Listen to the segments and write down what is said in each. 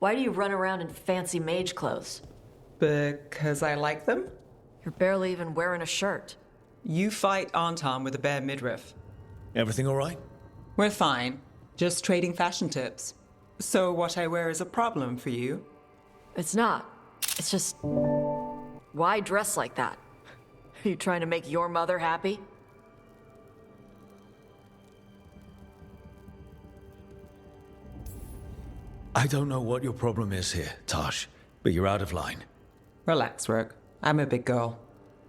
Why do you run around in fancy mage clothes? Because I like them? You're barely even wearing a shirt. You fight Anton with a bare midriff. Everything all right? We're fine. Just trading fashion tips. So what I wear is a problem for you? It's not. It's just... Why dress like that? Are you trying to make your mother happy? I don't know what your problem is here, Tosh, but you're out of line. Relax, Rook. I'm a big girl.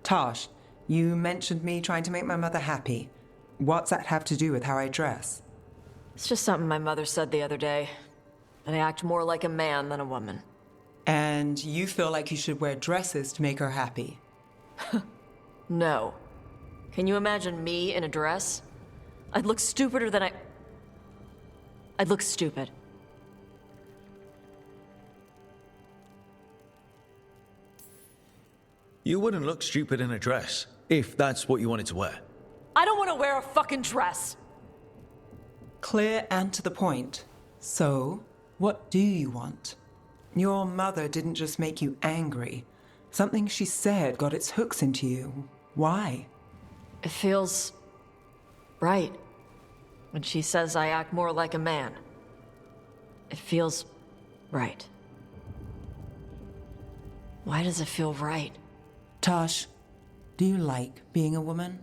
Tosh, you mentioned me trying to make my mother happy. What's that have to do with how I dress? It's just something my mother said the other day. And I act more like a man than a woman. And you feel like you should wear dresses to make her happy? No. Can you imagine me in a dress? I'd look stupider than I'd look stupid. You wouldn't look stupid in a dress, if that's what you wanted to wear. I don't want to wear a fucking dress! Clear and to the point. So, what do you want? Your mother didn't just make you angry. Something she said got its hooks into you. Why? It feels... right. When she says I act more like a man. It feels... right. Why does it feel right? Tosh, do you like being a woman?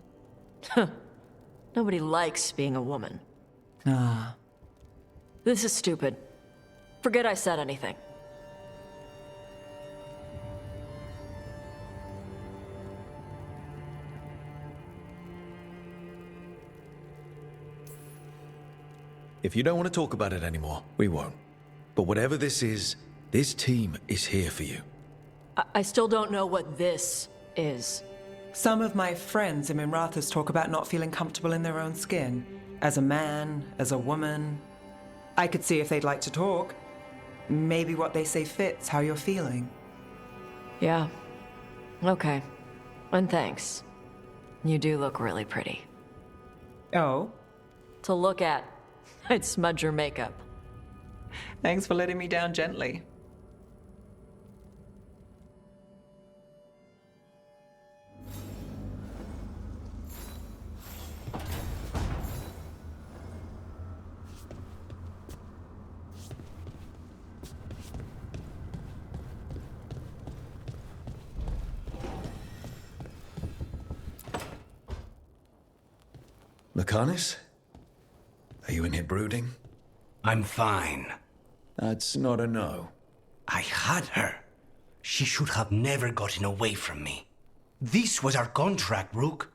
Nobody likes being a woman. Ah. This is stupid. Forget I said anything. If you don't want to talk about it anymore, we won't. But whatever this is, this team is here for you. I still don't know what this is. Some of my friends in Minrathous talk about not feeling comfortable in their own skin. As a man, as a woman. I could see if they'd like to talk. Maybe what they say fits how you're feeling. Yeah. Okay. And thanks. You do look really pretty. Oh? To look at, I'd smudge your makeup. Thanks for letting me down gently. Lakanis? Are you in here brooding? I'm fine. That's not a no. I had her. She should have never gotten away from me. This was our contract, Rook.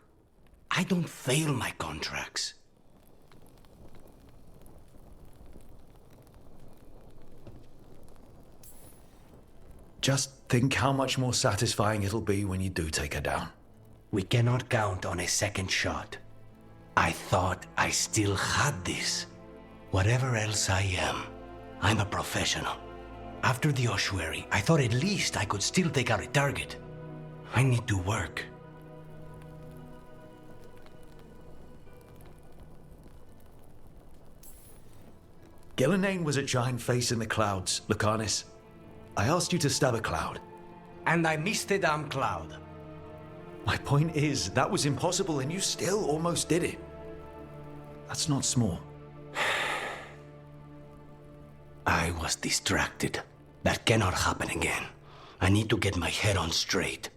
I don't fail my contracts. Just think how much more satisfying it'll be when you do take her down. We cannot count on a second shot. I thought I still had this. Whatever else I am, I'm a professional. After the ossuary, I thought at least I could still take out a target. I need to work. Gillenane was a giant face in the clouds, Lakanis. I asked you to stab a cloud. And I missed the damn cloud. My point is, that was impossible and you still almost did it. That's not small. I was distracted. That cannot happen again. I need to get my head on straight.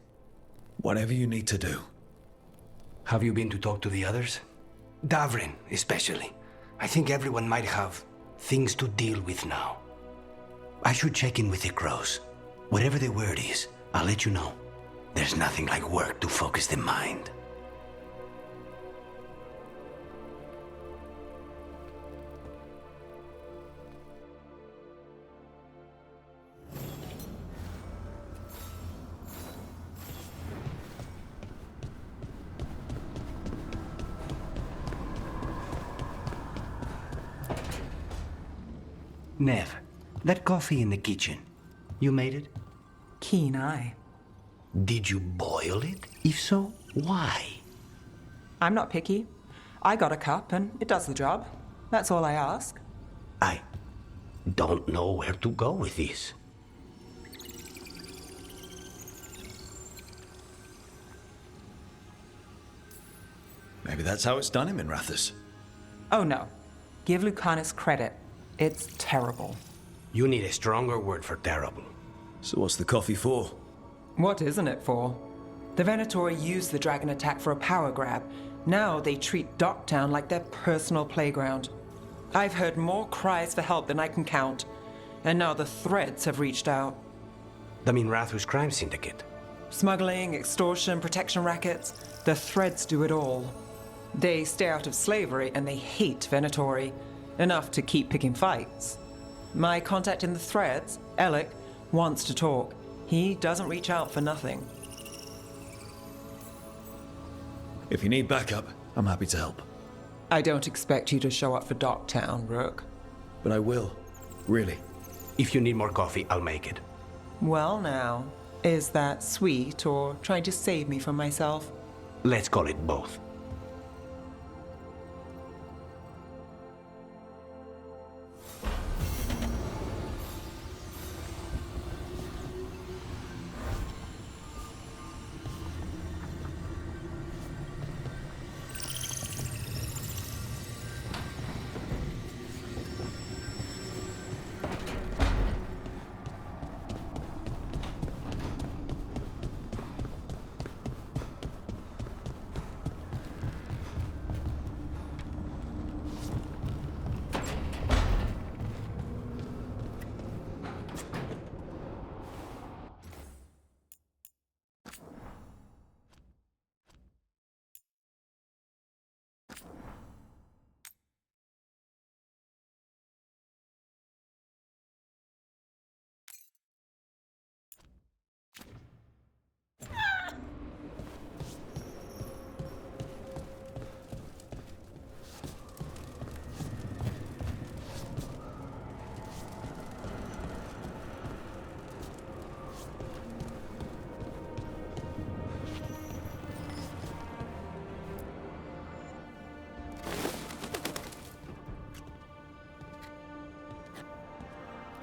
Whatever you need to do. Have you been to talk to the others? Davrin, especially. I think everyone might have things to deal with now. I should check in with the crows. Whatever the word is, I'll let you know. There's nothing like work to focus the mind. Nev, that coffee in the kitchen, you made it? Keen eye. Did you boil it? If so, why? I'm not picky. I got a cup and it does the job. That's all I ask. I don't know where to go with this. Maybe that's how it's done in Minrathous. Oh no. Give Lucanus credit. It's terrible. You need a stronger word for terrible. So what's the coffee for? What isn't it for? The Venatori used the dragon attack for a power grab. Now they treat Docktown like their personal playground. I've heard more cries for help than I can count. And now the Threads have reached out. The Minrathous crime syndicate. Smuggling, extortion, protection rackets. The Threads do it all. They stay out of slavery and they hate Venatori. Enough to keep picking fights. My contact in the Threads, Alec, wants to talk. He doesn't reach out for nothing. If you need backup, I'm happy to help. I don't expect you to show up for Docktown, Rook. But I will. Really. If you need more coffee, I'll make it. Well now, is that sweet or trying to save me from myself? Let's call it both.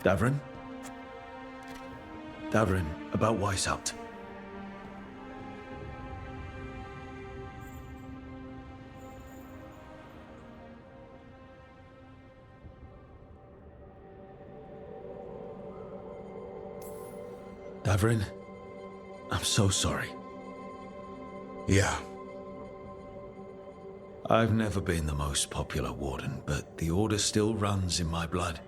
Davrin? Davrin, about Weishaupt. Davrin, I'm so sorry. Yeah. I've never been the most popular warden, but the order still runs in my blood.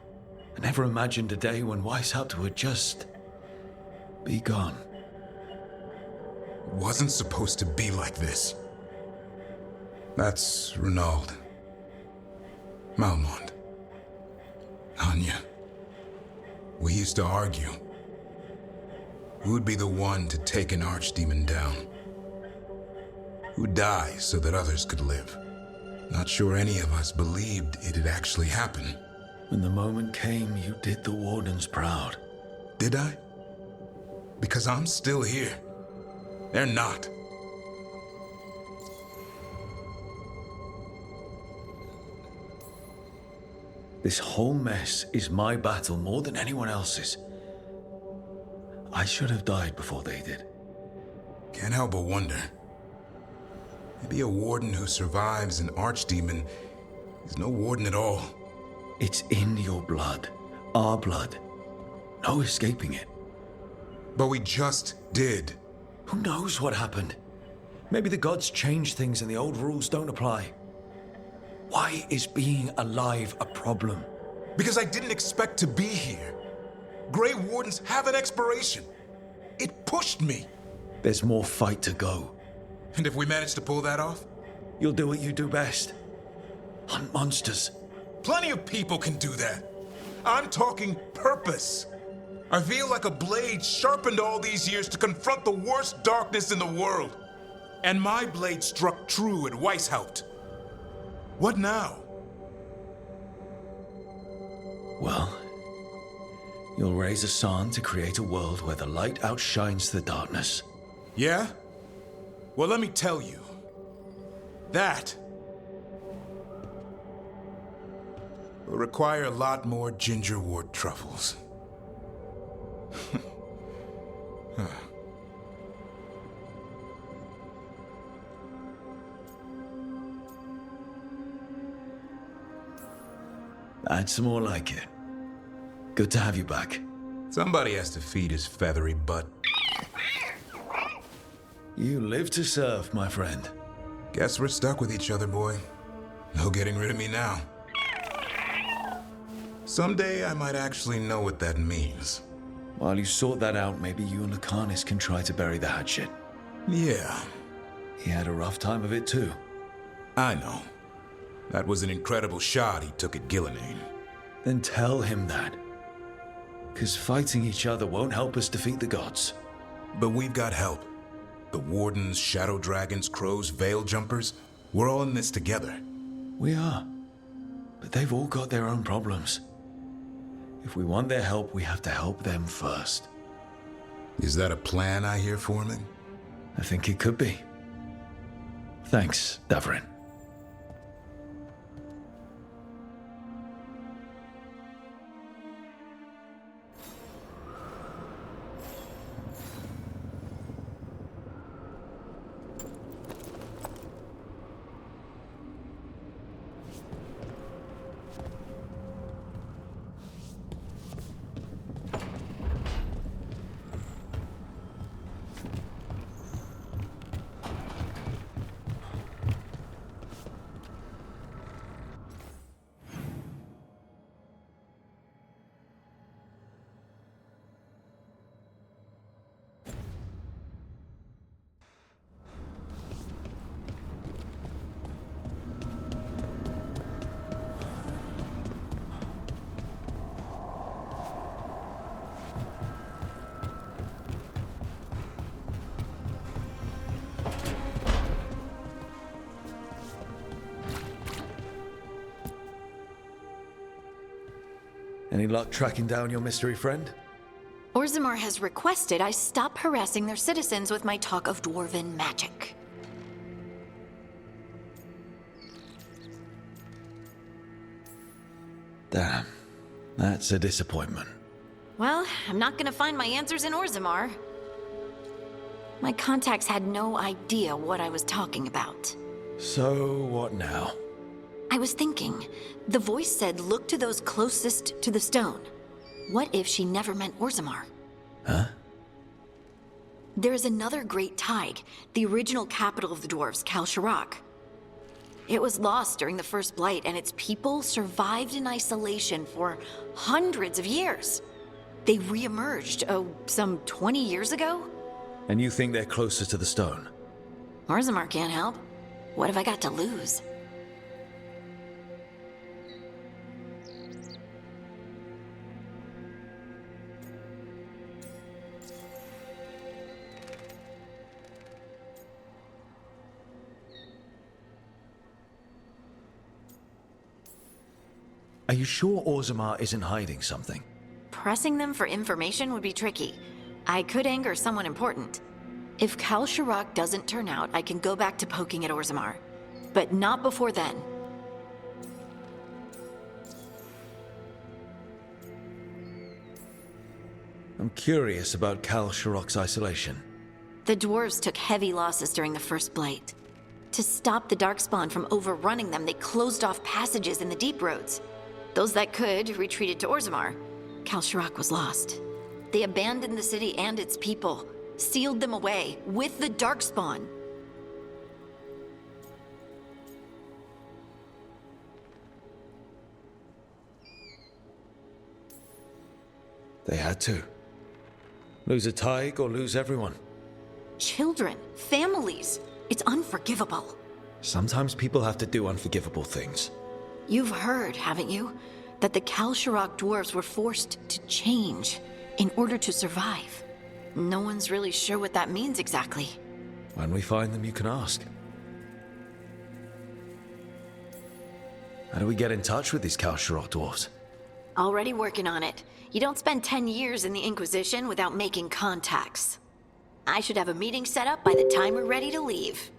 I never imagined a day when Weishaupt would just be gone. It wasn't supposed to be like this. That's Renaud. Malmont. Anya. We used to argue. Who would be the one to take an archdemon down? Who'd die so that others could live? Not sure any of us believed it'd actually happen. When the moment came, you did the Wardens proud. Did I? Because I'm still here. They're not. This whole mess is my battle more than anyone else's. I should have died before they did. Can't help but wonder. Maybe a warden who survives an archdemon is no warden at all. It's in your blood. Our blood. No escaping it. But we just did. Who knows what happened? Maybe the gods changed things and the old rules don't apply. Why is being alive a problem? Because I didn't expect to be here. Grey Wardens have an expiration. It pushed me. There's more fight to go. And if we manage to pull that off? You'll do what you do best. Hunt monsters. Plenty of people can do that. I'm talking purpose. I feel like a blade sharpened all these years to confront the worst darkness in the world. And my blade struck true at Weishaupt. What now? Well, you'll raise a San to create a world where the light outshines the darkness. Yeah? Well, let me tell you. will require a lot more gingerwort truffles. That's more like it. Good to have you back. Somebody has to feed his feathery butt. You live to serve, my friend. Guess we're stuck with each other, boy. No getting rid of me now. Someday I might actually know what that means. While you sort that out, maybe you and Lucanis can try to bury the hatchet. Yeah, He had a rough time of it too. I know. That was an incredible shot he took at Gillinane. Then tell him that. 'Cause fighting each other won't help us defeat the gods. But we've got help. The Wardens, Shadow Dragons, Crows, Veil Jumpers, we're all in this together. We are. But they've all got their own problems. If we want their help, we have to help them first. Is that a plan I hear forming? I think it could be. Thanks, Davrin. Any luck tracking down your mystery friend? Orzammar has requested I stop harassing their citizens with my talk of dwarven magic. Damn. That's a disappointment. Well, I'm not gonna find my answers in Orzammar. My contacts had no idea what I was talking about. So, what now? I was thinking, the voice said look to those closest to the stone. What if she never meant Orzammar? Huh? There is another great Tig, the original capital of the dwarves, Kalsharak. It was lost during the First Blight, and its people survived in isolation for hundreds of years. They re-emerged, some 20 years ago? And you think they're closer to the stone? Orzammar can't help. What have I got to lose? Are you sure Orzammar isn't hiding something? Pressing them for information would be tricky. I could anger someone important. If Kalsharak doesn't turn out, I can go back to poking at Orzammar. But not before then. I'm curious about Kalsharak's isolation. The dwarves took heavy losses during the First Blight. To stop the Darkspawn from overrunning them, they closed off passages in the deep roads. Those that could retreated to Orzammar. Kalsharak was lost. They abandoned the city and its people, sealed them away with the Darkspawn. They had to. Lose a Tig or lose everyone. Children, families. It's unforgivable. Sometimes people have to do unforgivable things. You've heard, haven't you, that the Kalsharak dwarves were forced to change in order to survive. No one's really sure what that means exactly. When we find them, you can ask. How do we get in touch with these Kalsharak dwarves? Already working on it. You don't spend 10 years in the Inquisition without making contacts. I should have a meeting set up by the time we're ready to leave.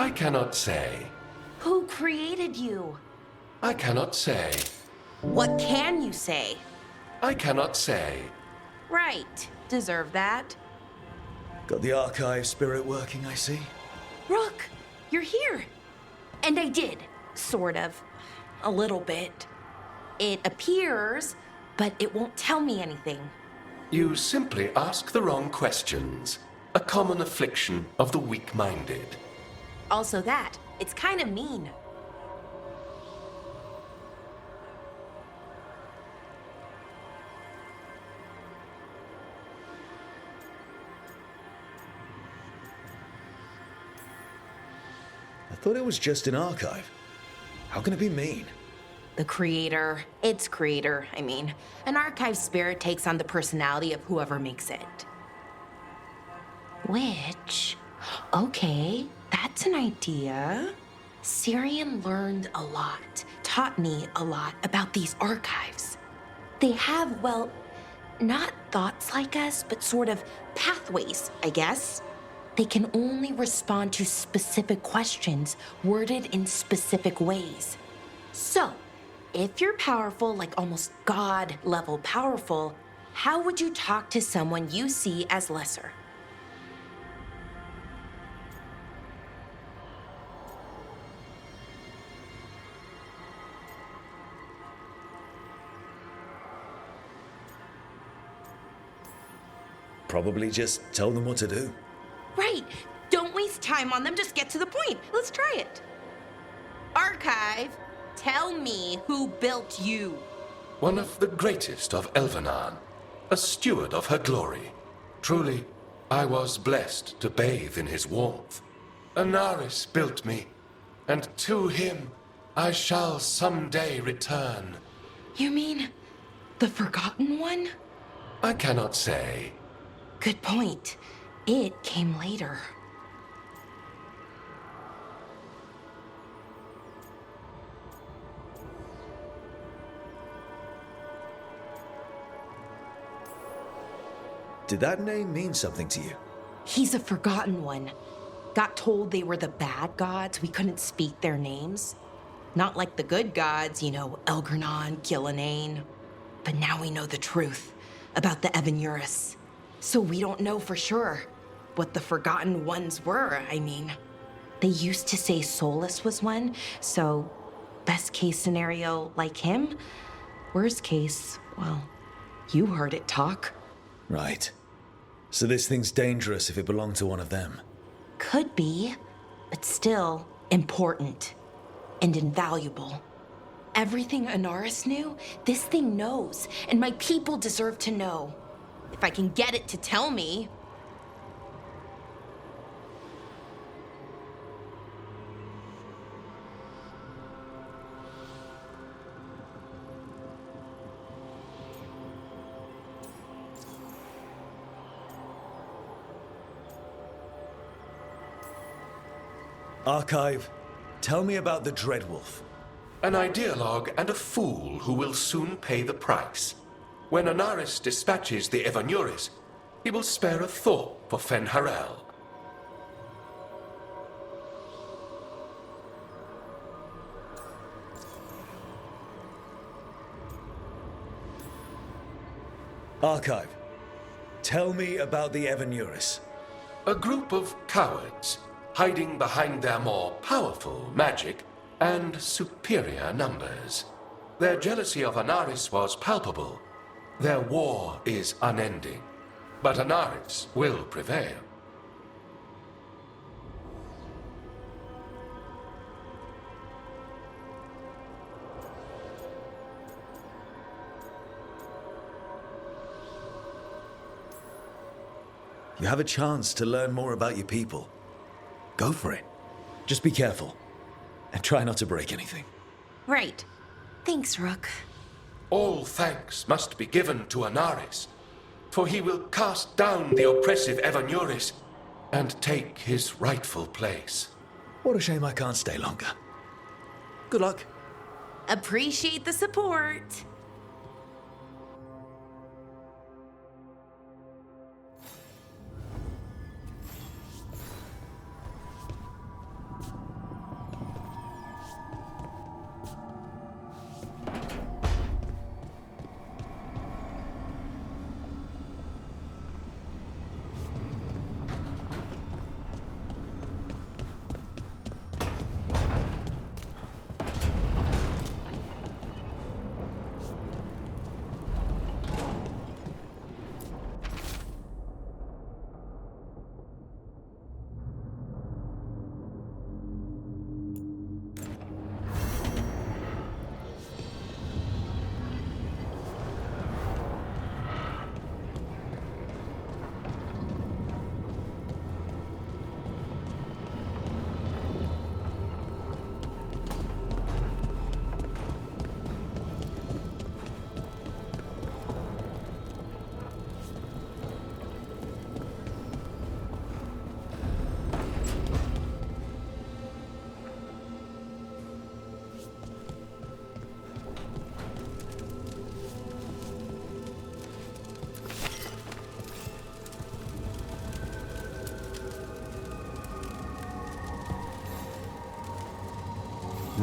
I cannot say. Who created you? I cannot say. What can you say? I cannot say. Right. Deserve that. Got the archive spirit working, I see. Rook, you're here. And I did, sort of. A little bit. It appears, but it won't tell me anything. You simply ask the wrong questions. A common affliction of the weak-minded. Also that, it's kind of mean. I thought it was just an archive. How can it be mean? The creator, its creator, I mean. An archive spirit takes on the personality of whoever makes it. Which, okay, that's an idea. Syrian learned a lot, taught me a lot about these archives. They have, well, not thoughts like us, but sort of pathways, I guess. They can only respond to specific questions worded in specific ways. So, if you're powerful, like almost God-level powerful, how would you talk to someone you see as lesser? Probably just tell them what to do. Right. Don't waste time on them, just get to the point. Let's try it. Archive, tell me who built you. One of the greatest of Elvenan, a steward of her glory. Truly, I was blessed to bathe in his warmth. Anaris built me, and to him I shall someday return. You mean the Forgotten One? I cannot say. Good point. It came later. Did that name mean something to you? He's a Forgotten One. Got told they were the bad gods, we couldn't speak their names. Not like the good gods, you know, Elgernon, Gillinane. But now we know the truth about the Evanuris. So we don't know for sure what the Forgotten Ones were, I mean. They used to say Solus was one, so best case scenario like him. Worst case, well, you heard it talk. Right. So this thing's dangerous if it belonged to one of them. Could be, but still important and invaluable. Everything Anaris knew, this thing knows, and my people deserve to know. If I can get it to tell me. Archive, tell me about the Dreadwolf. An ideologue and a fool who will soon pay the price. When Anaris dispatches the Evanuris, he will spare a thought for Fenharel. Archive, tell me about the Evanuris. A group of cowards, hiding behind their more powerful magic and superior numbers. Their jealousy of Anaris was palpable. Their war is unending. But Anaris will prevail. You have a chance to learn more about your people. Go for it. Just be careful. And try not to break anything. Right. Thanks, Rook. All thanks must be given to Anaris, for he will cast down the oppressive Evanuris and take his rightful place. What a shame I can't stay longer. Good luck. Appreciate the support.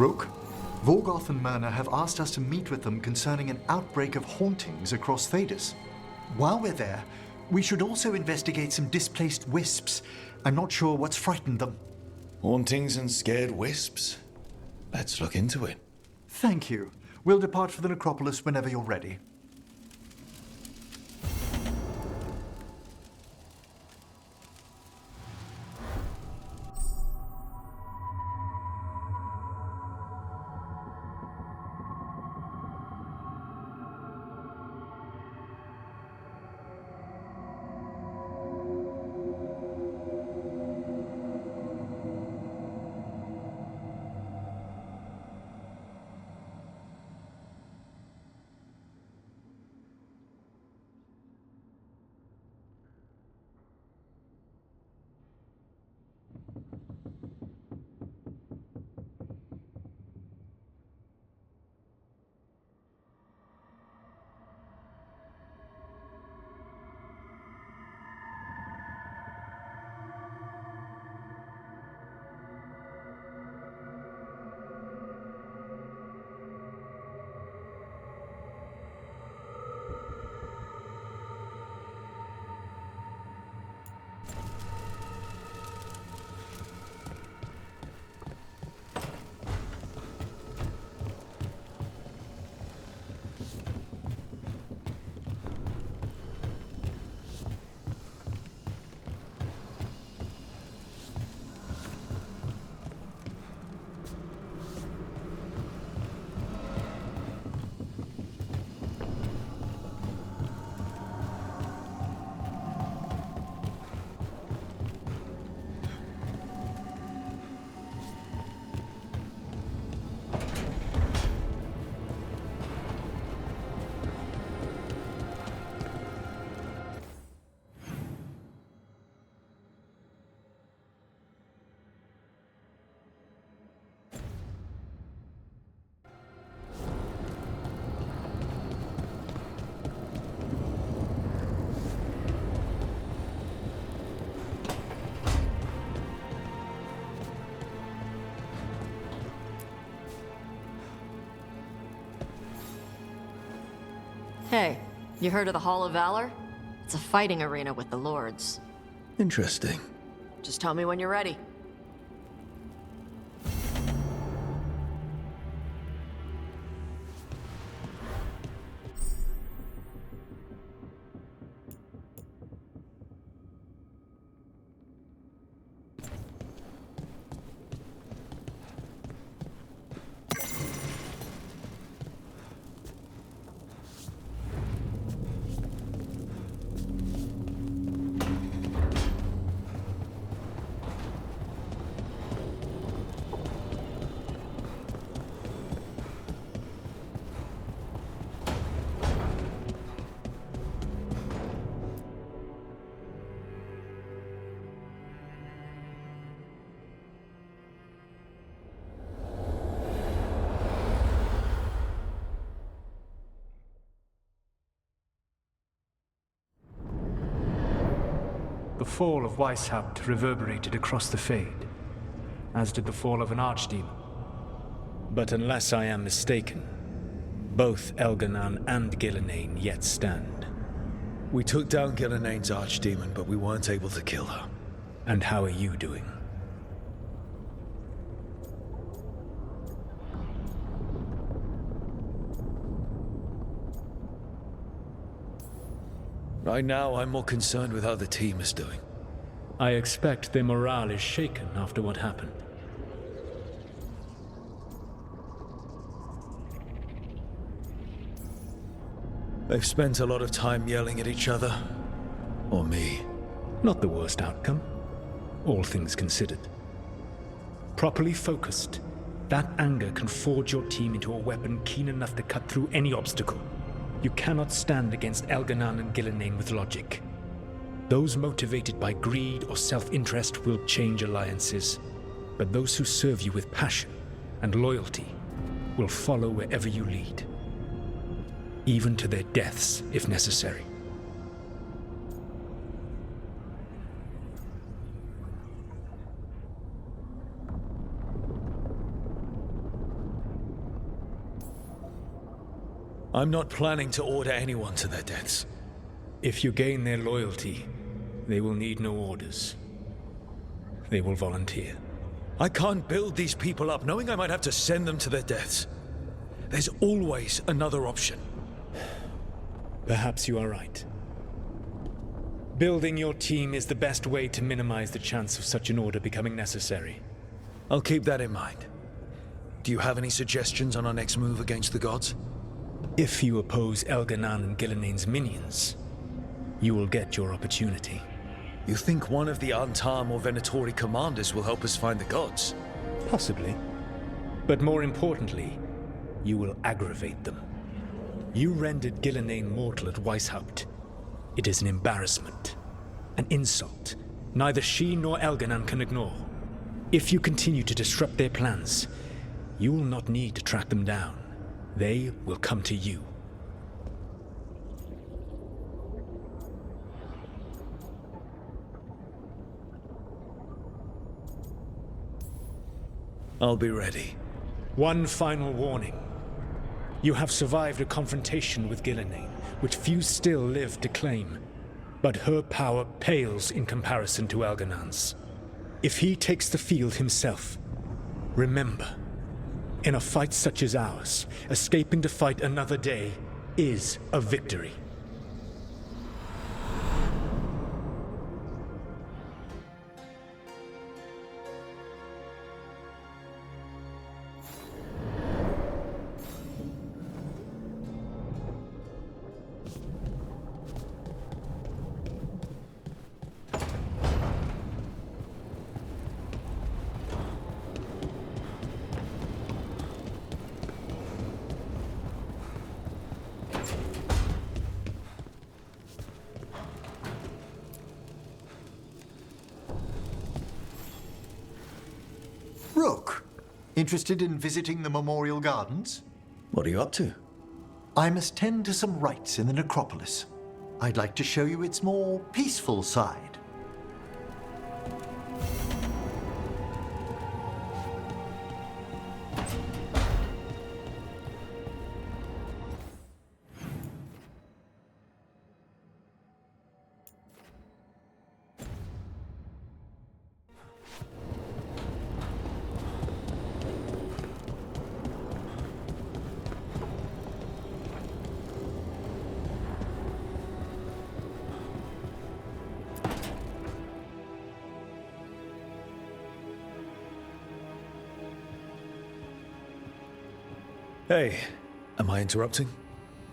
Rook, Vorgoth and Myrna have asked us to meet with them concerning an outbreak of hauntings across Thedas. While we're there, we should also investigate some displaced wisps. I'm not sure what's frightened them. Hauntings and scared wisps? Let's look into it. Thank you. We'll depart for the necropolis whenever you're ready. Hey, you heard of the Hall of Valor? It's a fighting arena with the lords. Interesting. Just tell me when you're ready. The fall of Weishaupt reverberated across the Fade, as did the fall of an archdemon. But unless I am mistaken, both Elganan and Gillenane yet stand. We took down Gillenane's archdemon, but we weren't able to kill her. And how are you doing? Right now, I'm more concerned with how the team is doing. I expect their morale is shaken after what happened. They've spent a lot of time yelling at each other. Or me. Not the worst outcome, all things considered. Properly focused, that anger can forge your team into a weapon keen enough to cut through any obstacle. You cannot stand against Elganan and Gillenane with logic. Those motivated by greed or self-interest will change alliances, but those who serve you with passion and loyalty will follow wherever you lead, even to their deaths if necessary. I'm not planning to order anyone to their deaths. If you gain their loyalty, they will need no orders. They will volunteer. I can't build these people up knowing I might have to send them to their deaths. There's always another option. Perhaps you are right. Building your team is the best way to minimize the chance of such an order becoming necessary. I'll keep that in mind. Do you have any suggestions on our next move against the gods? If you oppose Elganan and Gilnean's minions, you will get your opportunity. You think one of the Antam or Venatori commanders will help us find the gods? Possibly. But more importantly, you will aggravate them. You rendered Gilnean mortal at Weishaupt. It is an embarrassment, an insult, neither she nor Elganan can ignore. If you continue to disrupt their plans, you will not need to track them down. They will come to you. I'll be ready. One final warning. You have survived a confrontation with Gilnean, which few still live to claim. But her power pales in comparison to Elganan's. If he takes the field himself, remember, in a fight such as ours, escaping to fight another day is a victory. Rook, interested in visiting the Memorial Gardens? What are you up to? I must tend to some rites in the necropolis. I'd like to show you its more peaceful side. Hey, am I interrupting?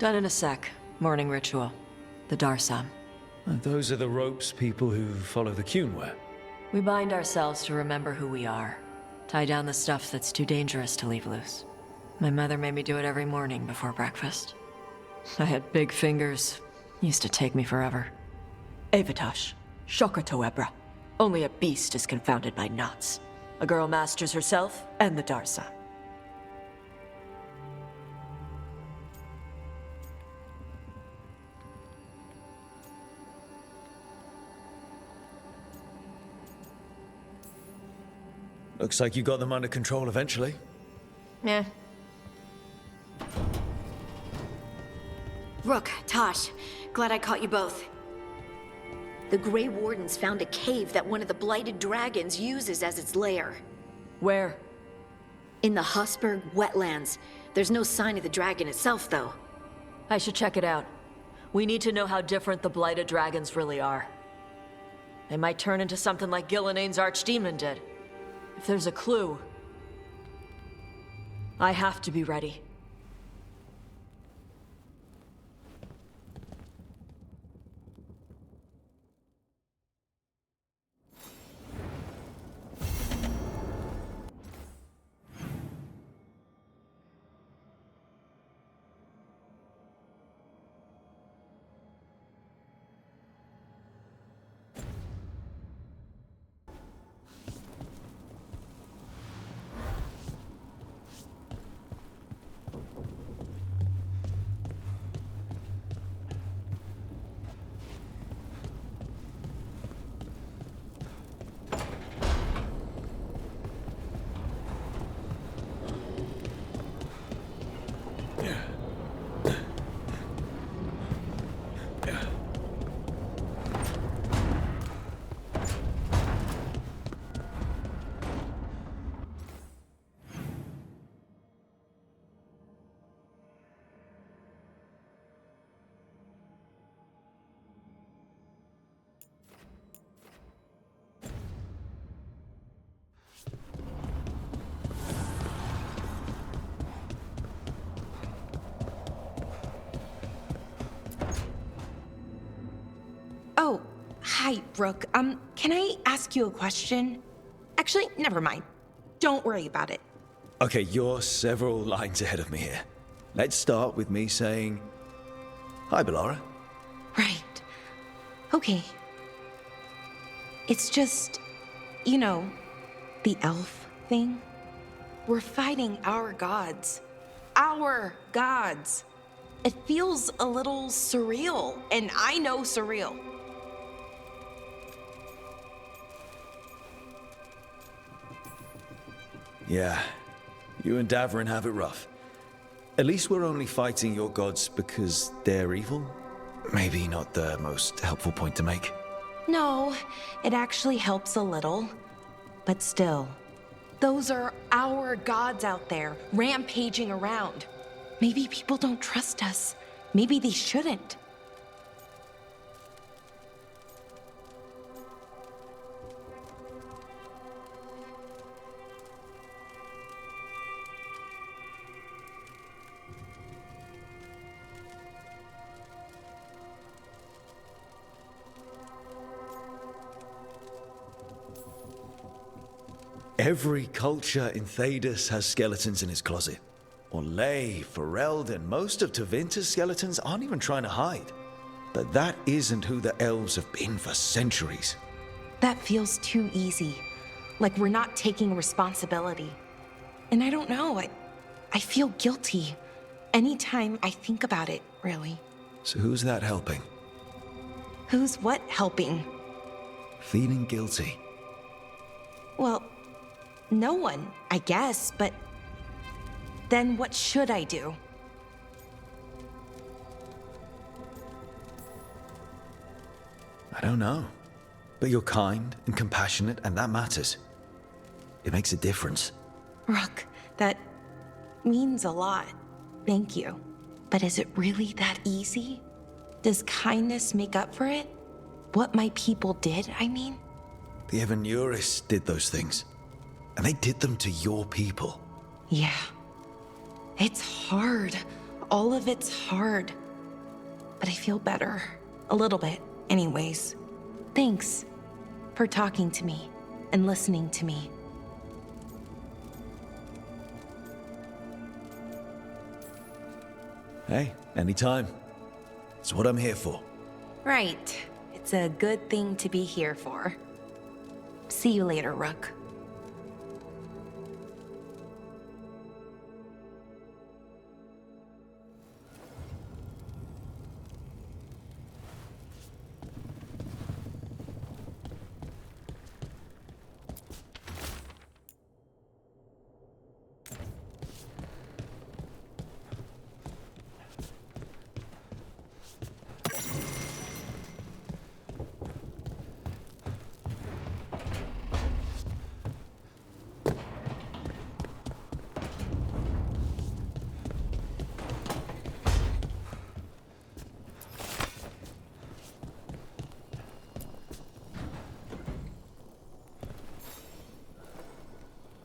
Done in a sec. Morning ritual. The Darsam. Those are the ropes people who follow the Qun wear. We bind ourselves to remember who we are. Tie down the stuff that's too dangerous to leave loose. My mother made me do it every morning before breakfast. I had big fingers. Used to take me forever. Avatash. Shokratoebra. Only a beast is confounded by knots. A girl masters herself and the Darsam. Looks like you got them under control eventually. Yeah. Rook, Tosh, glad I caught you both. The Grey Wardens found a cave that one of the Blighted Dragons uses as its lair. Where? In the Husberg wetlands. There's no sign of the dragon itself, though. I should check it out. We need to know how different the Blighted Dragons really are. They might turn into something like Gilnean's archdemon did. If there's a clue, I have to be ready. Hi, Brooke. Can I ask you a question? Actually, never mind. Don't worry about it. Okay, you're several lines ahead of me here. Let's start with me saying, hi, Bellara. Right. Okay. It's just, you know, the elf thing. We're fighting our gods. Our gods. It feels a little surreal, and I know surreal. Yeah, you and Davrin have it rough. At least we're only fighting your gods because they're evil? Maybe not the most helpful point to make. No, it actually helps a little. But still, those are our gods out there, rampaging around. Maybe people don't trust us. Maybe they shouldn't. Every culture in Thedas has skeletons in its closet. Orlais, Fereld, and most of Tevinter's skeletons aren't even trying to hide. But that isn't who the elves have been for centuries. That feels too easy. Like we're not taking responsibility. And I don't know, I feel guilty. Anytime I think about it, really. So who's that helping? Who's what helping? Feeling guilty. Well, no one, I guess, but then what should I do? I don't know. But you're kind and compassionate, and that matters. It makes a difference. Rook, that means a lot. Thank you. But is it really that easy? Does kindness make up for it? What my people did, I mean? The Evanuris did those things. And they did them to your people. Yeah. It's hard. All of it's hard. But I feel better. A little bit, anyways. Thanks for talking to me and listening to me. Hey, anytime. It's what I'm here for. Right. It's a good thing to be here for. See you later, Rook.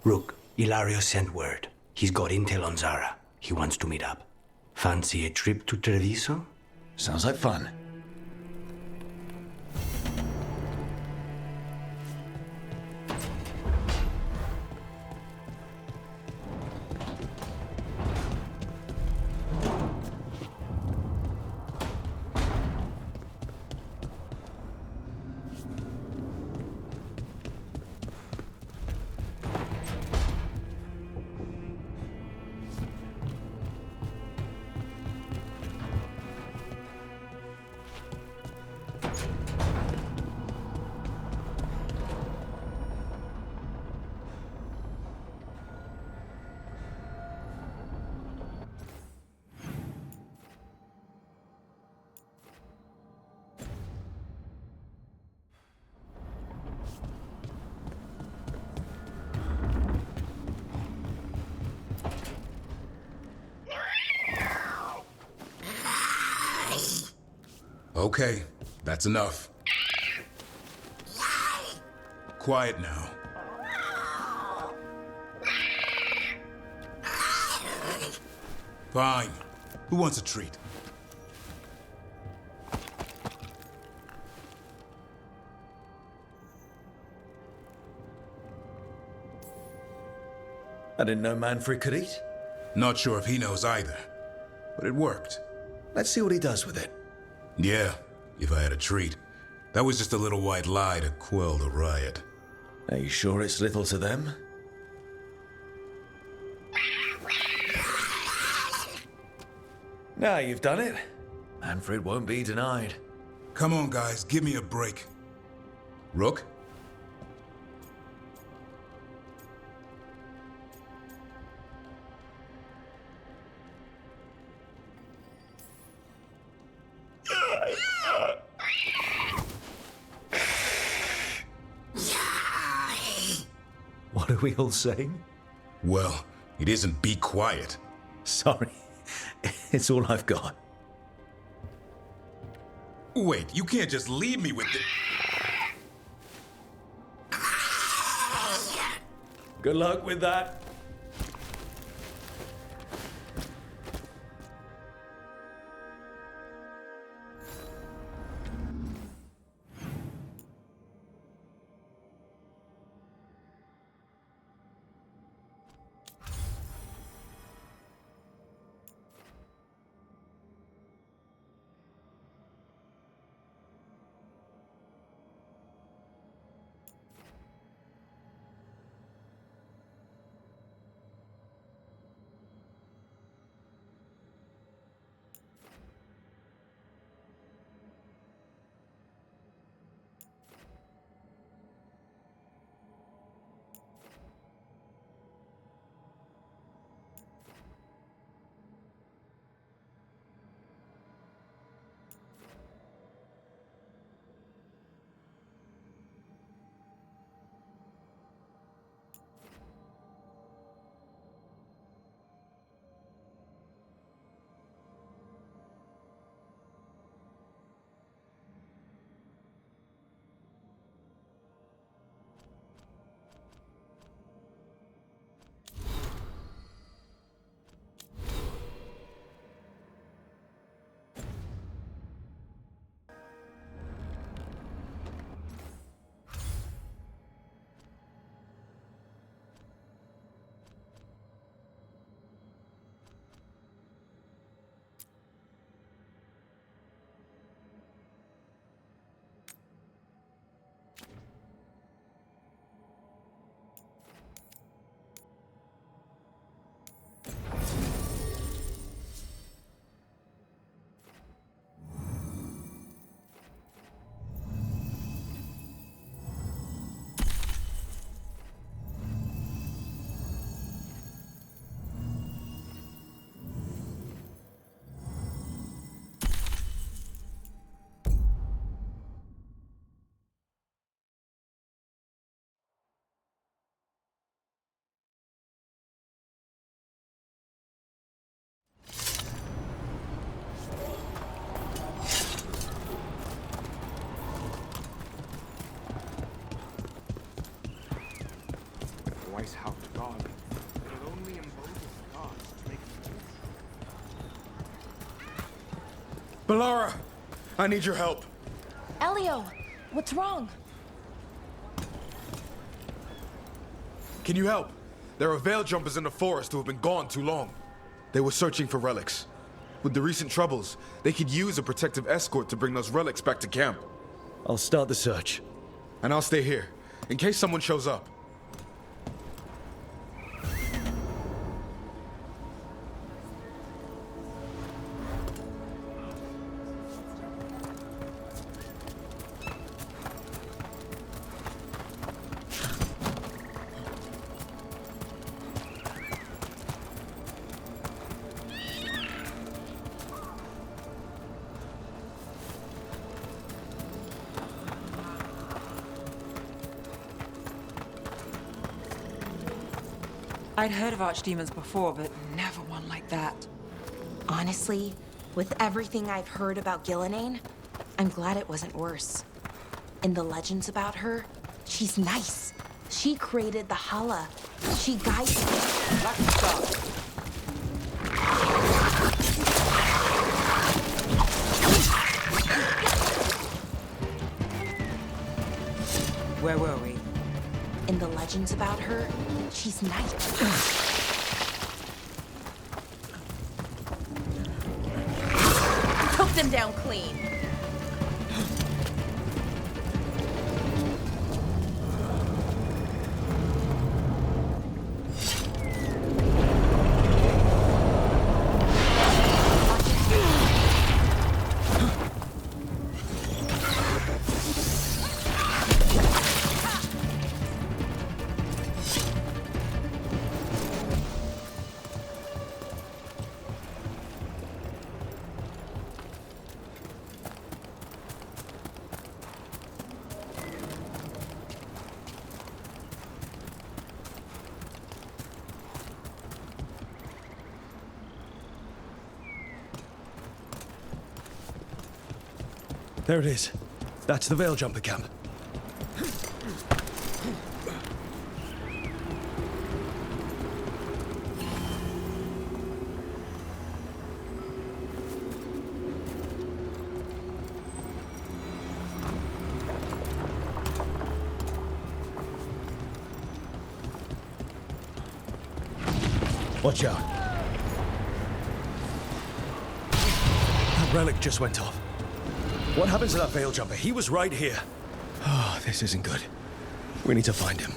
Rook, Ilario sent word. He's got intel on Zara. He wants to meet up. Fancy a trip to Treviso? Sounds like fun. Okay, that's enough. Quiet now. Fine. Who wants a treat? I didn't know Manfred could eat. Not sure if he knows either, but it worked. Let's see what he does with it. Yeah, if I had a treat. That was just a little white lie to quell the riot. Are you sure it's little to them? Now you've done it. Manfred won't be denied. Come on, guys, give me a break. Rook? What are we all saying? Well, it isn't be quiet. Sorry. It's all I've got. Wait, you can't just leave me with the... Good luck with that. Balara, I need your help. Elio, what's wrong? Can you help? There are veil jumpers in the forest who have been gone too long. They were searching for relics. With the recent troubles, they could use a protective escort to bring those relics back to camp. I'll start the search. And I'll stay here, in case someone shows up. I'd heard of archdemons before, but never one like that. Honestly, with everything I've heard about Gillenane, I'm glad it wasn't worse. In the legends about her, she's nice. She created the Hala. She guides... Where were we? In the legends about her, she's nice. Knock them down clean. There it is. That's the Veil Jumper camp. Watch out. That relic just went off. What happened to that Veil Jumper? He was right here. Oh, this isn't good. We need to find him.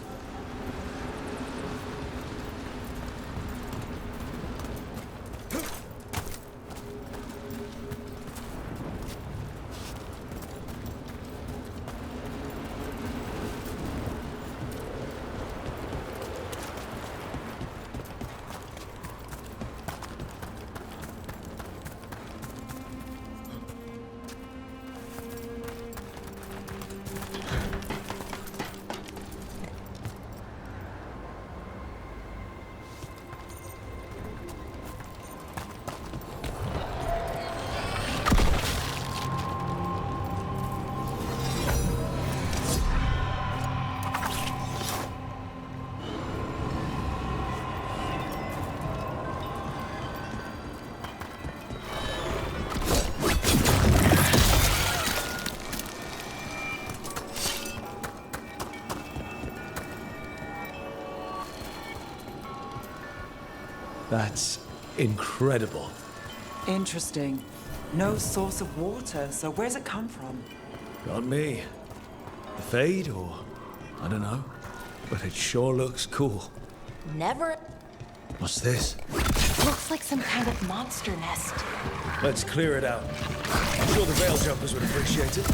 That's incredible. Interesting. No source of water, so where's it come from? Got me. The Fade, or I don't know. But it sure looks cool. Never. What's this? Looks like some kind of monster nest. Let's clear it out. I'm sure the Veil Jumpers would appreciate it.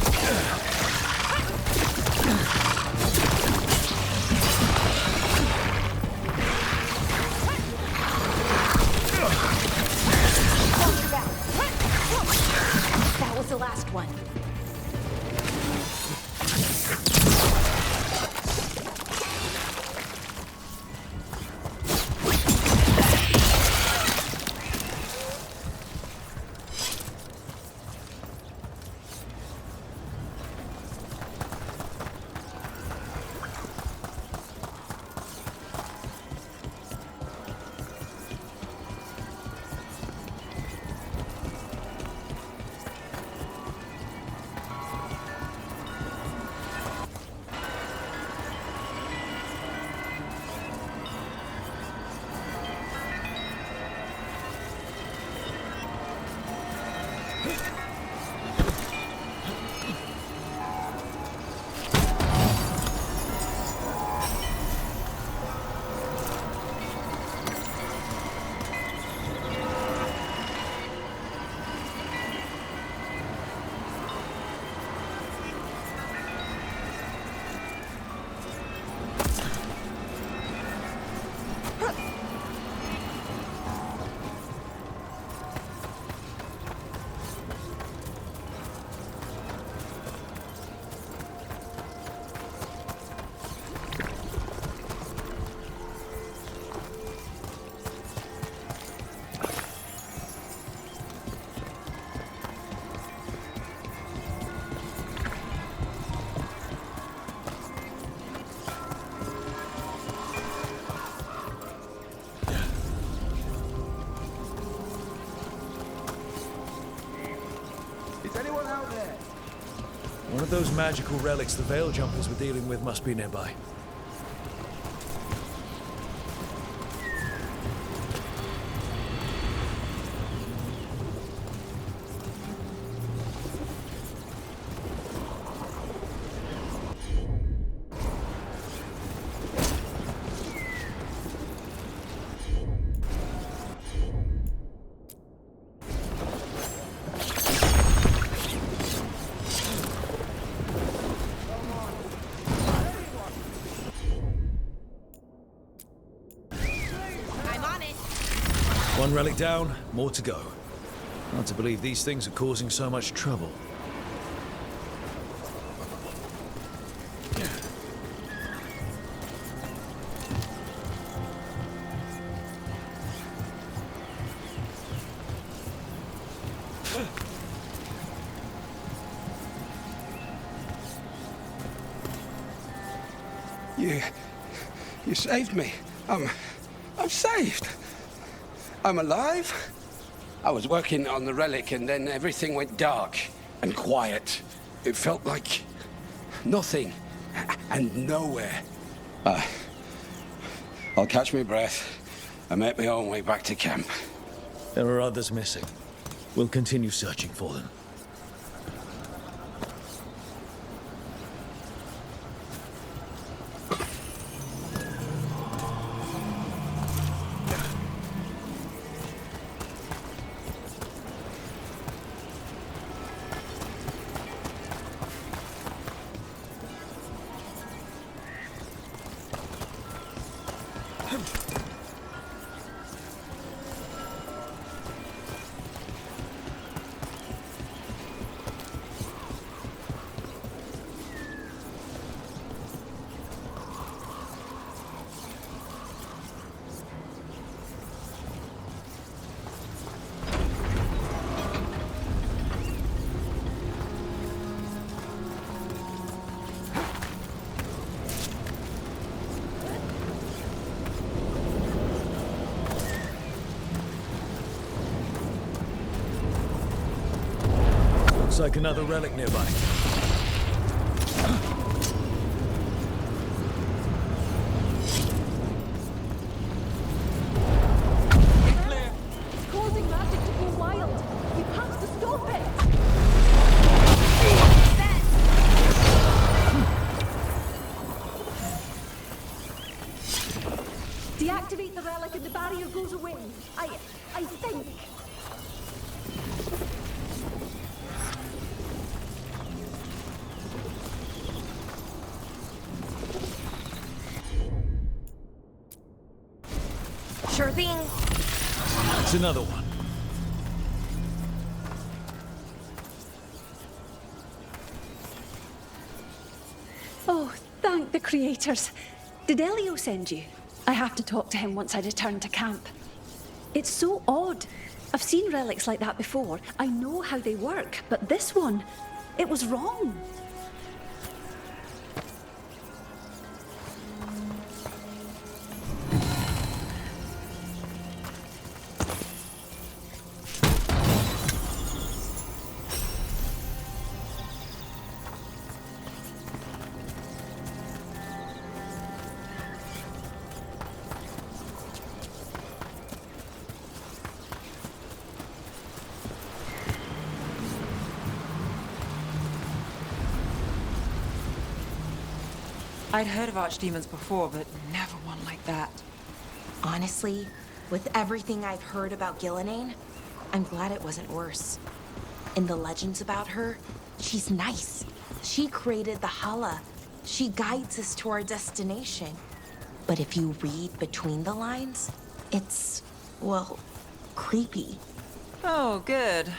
That was the last one. One of those magical relics the Veil Jumpers were dealing with must be nearby. One relic down, more to go. Hard to believe these things are causing so much trouble. You saved me. I'm saved. I'm alive. I was working on the relic and then everything went dark and quiet. It felt like nothing and nowhere. I'll catch my breath and make my own way back to camp. There are others missing. We'll continue searching for them. Looks like another relic nearby. Causing magic to go wild. You have to stop it. Deactivate the relic and the barrier goes away. I think. Sure thing. That's another one. Oh, thank the creators. Did Elio send you? I have to talk to him once I return to camp. It's so odd. I've seen relics like that before. I know how they work, but this one, it was wrong. I'd heard of archdemons before, but never one like that. Honestly, with everything I've heard about Gillenane, I'm glad it wasn't worse. In the legends about her, she's nice. She created the Hala. She guides us to our destination. But if you read between the lines, it's, well, creepy. Oh, good.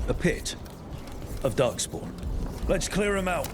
A pit of darkspawn. Let's clear him out.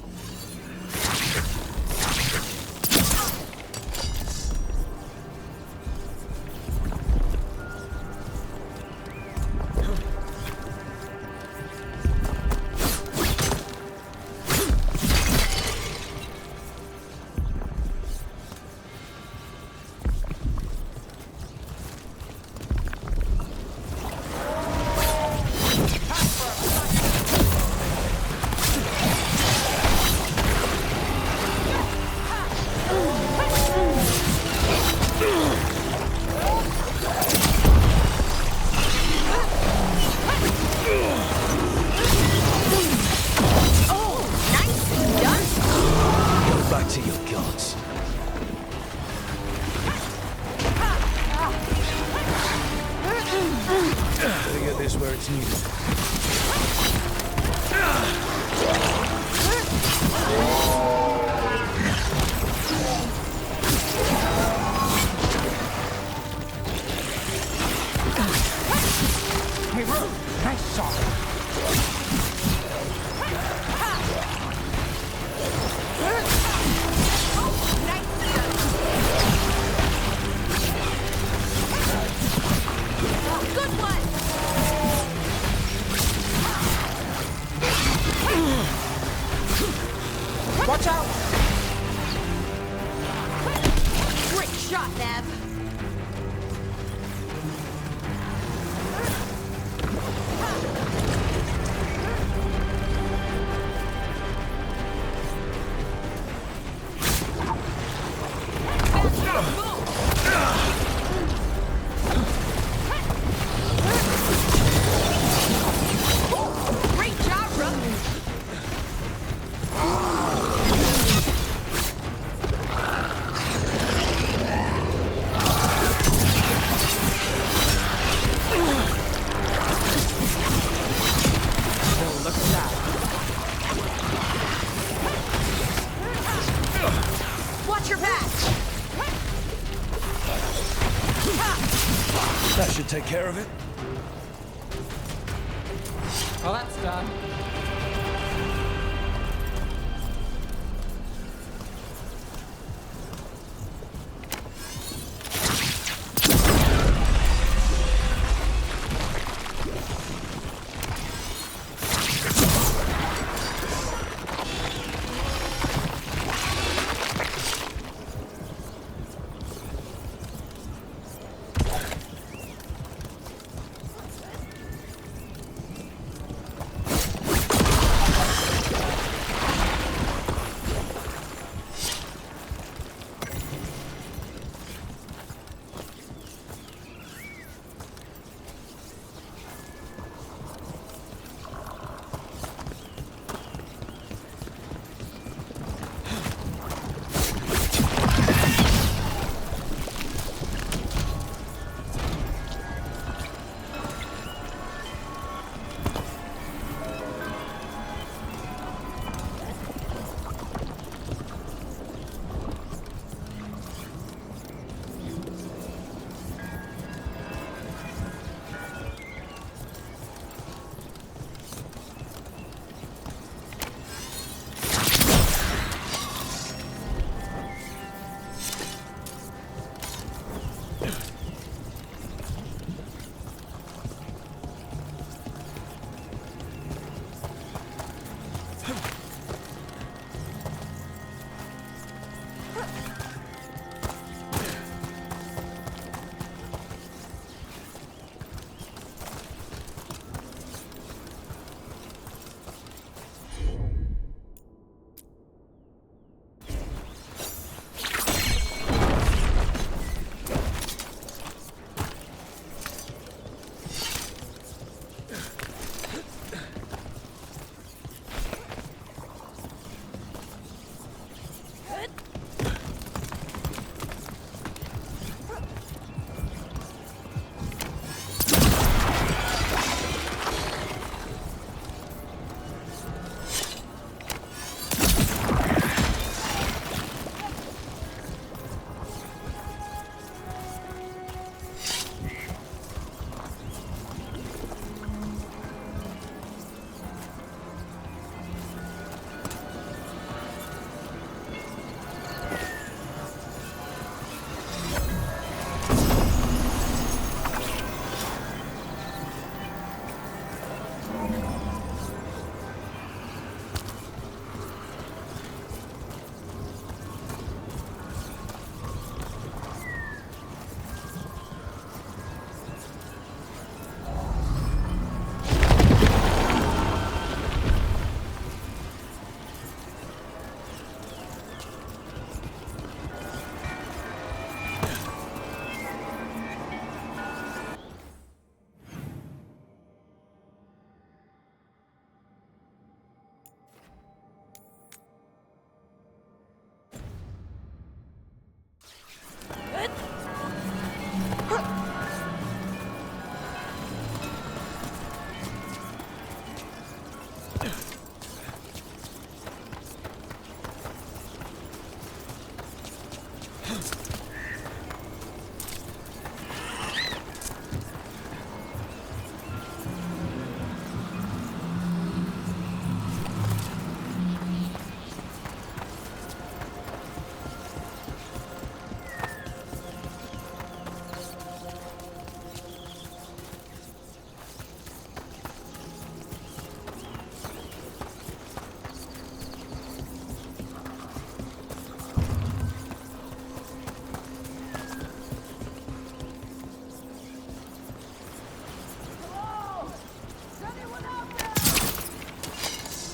That should take care of it. Well, that's done.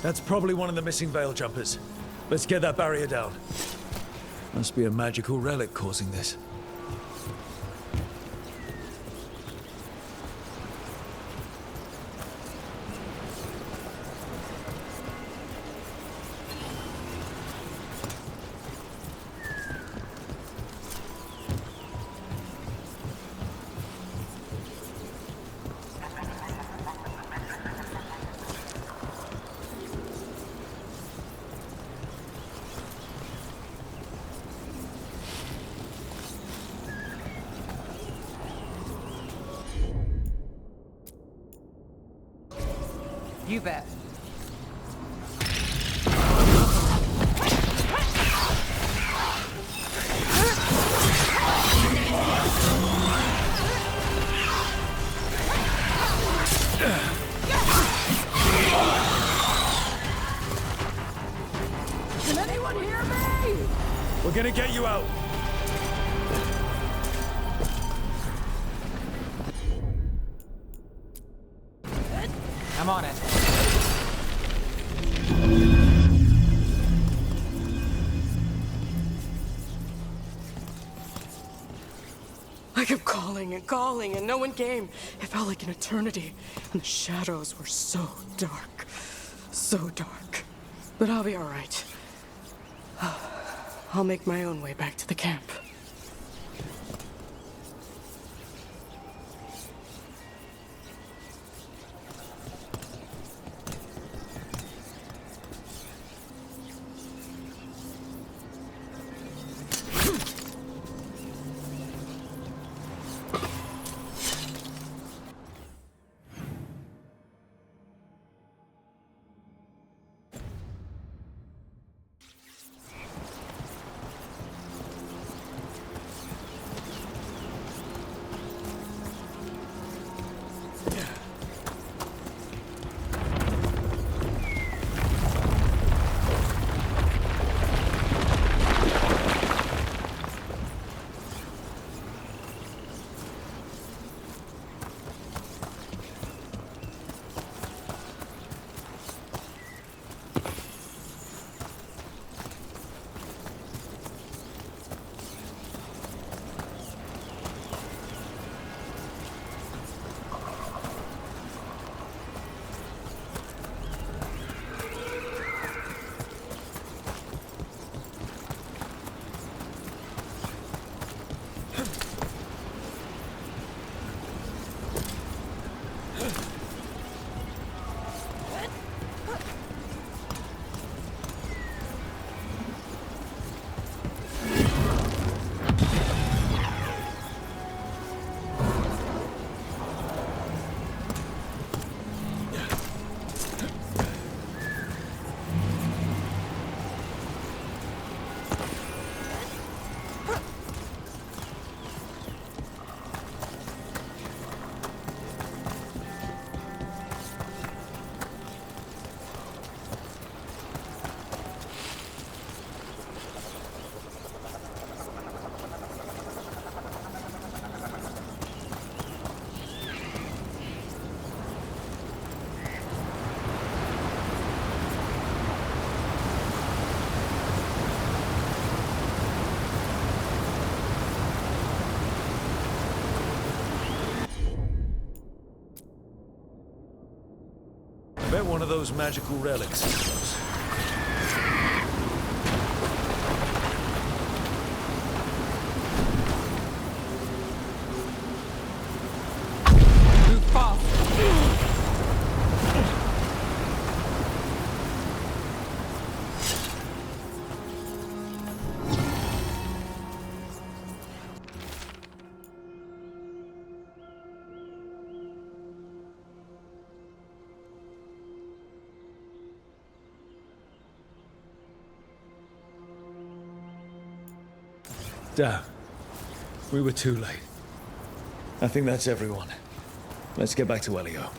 That's probably one of the missing veil jumpers. Let's get that barrier down. Must be a magical relic causing this. You bet. Can anyone hear me? We're gonna get you out. I'm on it. I kept calling and no one came. It felt like an eternity, and the shadows were so dark. So dark. But I'll be all right. I'll make my own way back to the camp. Bet one of those magical relics. Move fast. Damn. We were too late. I think that's everyone. Let's get back to Elio.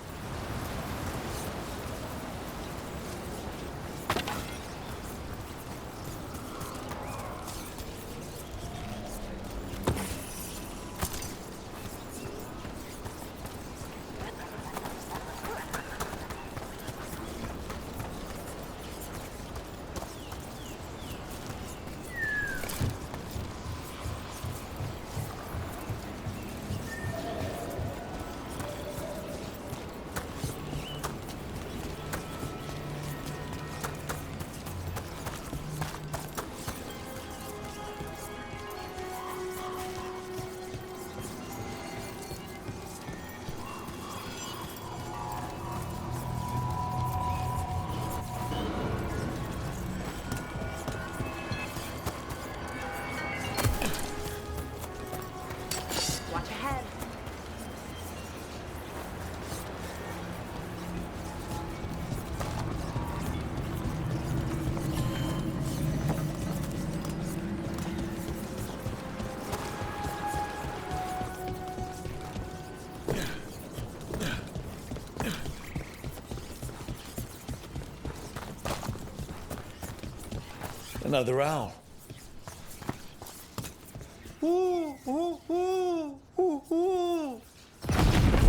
Another owl.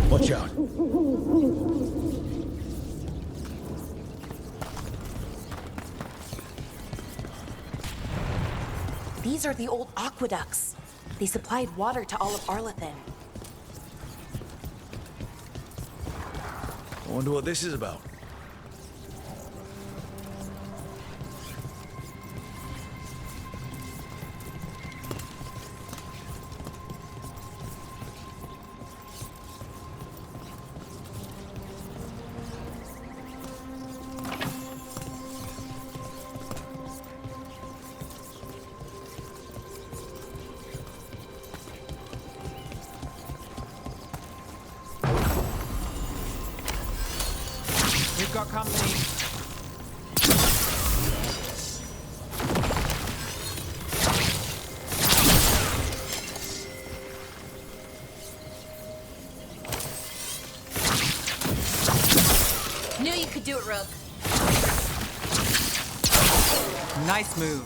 Watch out. These are the old aqueducts. They supplied water to all of Arlethan. I wonder what this is about. We've got company. Knew you could do it, Rogue. Nice move.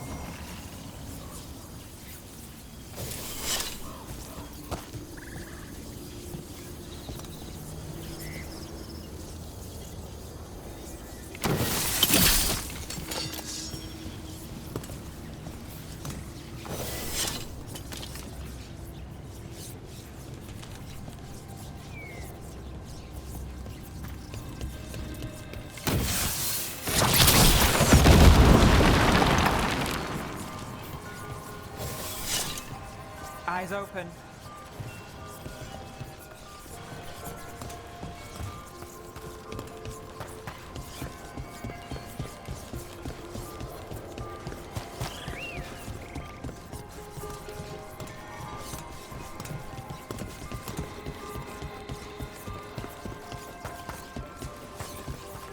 Eyes open.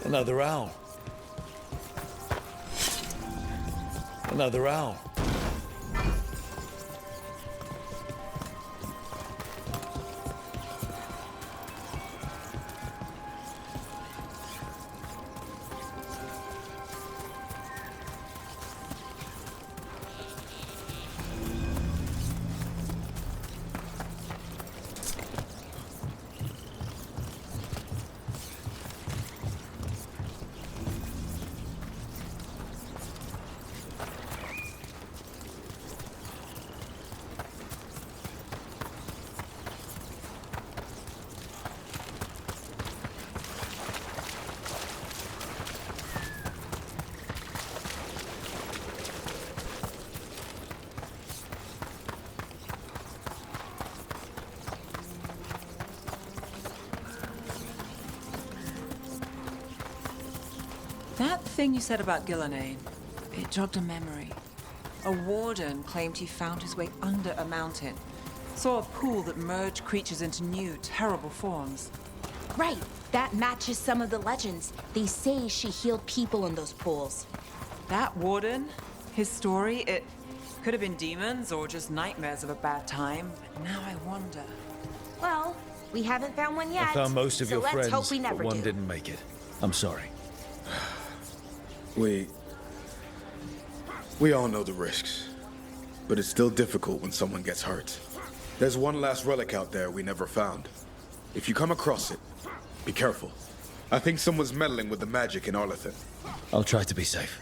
Another owl. Another owl. That thing you said about Gillenane, it jogged a memory. A warden claimed he found his way under a mountain. Saw a pool that merged creatures into new, terrible forms. Right, that matches some of the legends. They say she healed people in those pools. That warden, his story, it could have been demons or just nightmares of a bad time. But now I wonder. Well, we haven't found one yet. I found most of so your let's friends, hope we never but one do. didn't make it. I'm sorry. We all know the risks, but it's still difficult when someone gets hurt. There's one last relic out there we never found. If you come across it, be careful. I think someone's meddling with the magic in Arlethan. I'll try to be safe.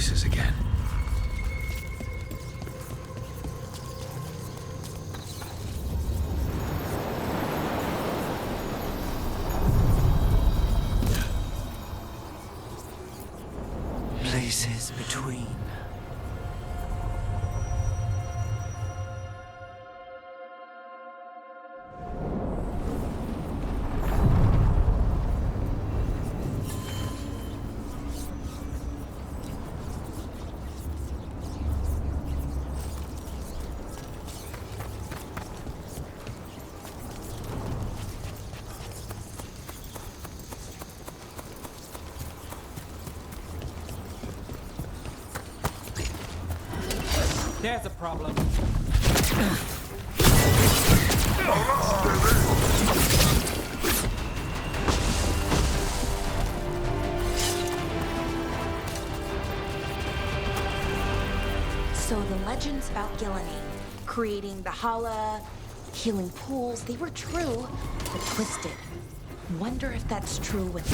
voices again. Places between. There's a problem. So the legends about Gillenane, creating the Hala, healing pools, they were true, but twisted. Wonder if that's true with...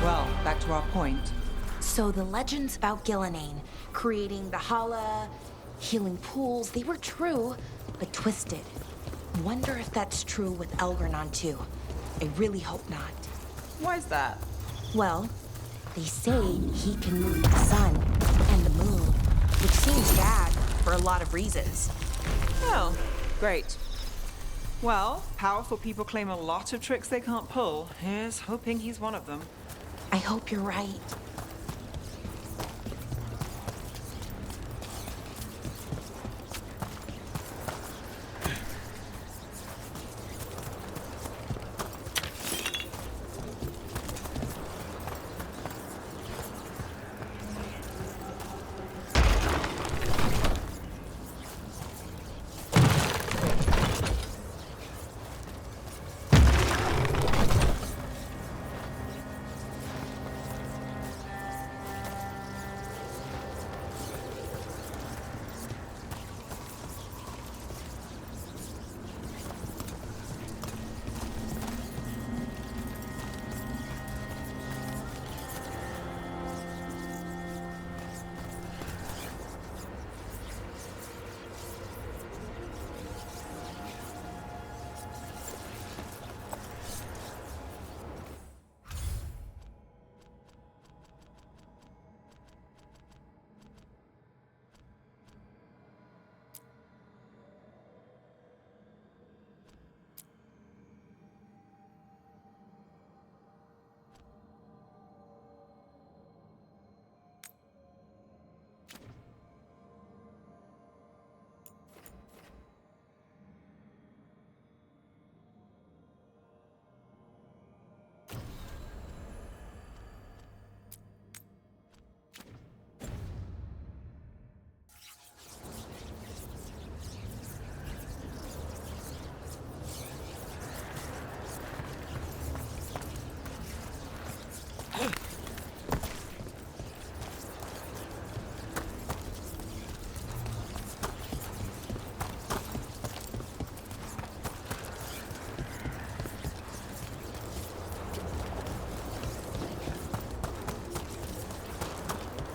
Well, back to our point. So the legends about Gillenane, creating the Hala, healing pools, they were true, but twisted. Wonder if that's true with Elgranon too. I really hope not. Why's that? Well, they say he can move the sun and the moon, which seems bad for a lot of reasons. Oh, great. Well, powerful people claim a lot of tricks they can't pull. Here's hoping he's one of them. I hope you're right.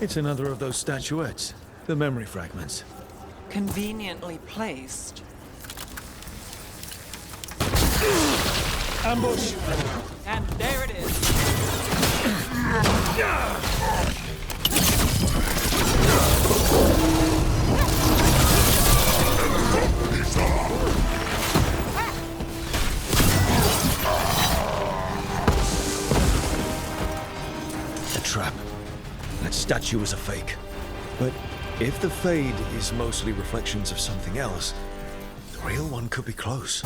It's another of those statuettes, the memory fragments. Conveniently placed. Ambush! And there it is. A trap. That statue is a fake. But if the fade is mostly reflections of something else, the real one could be close.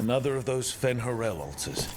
Another of those Fen'Harel altars.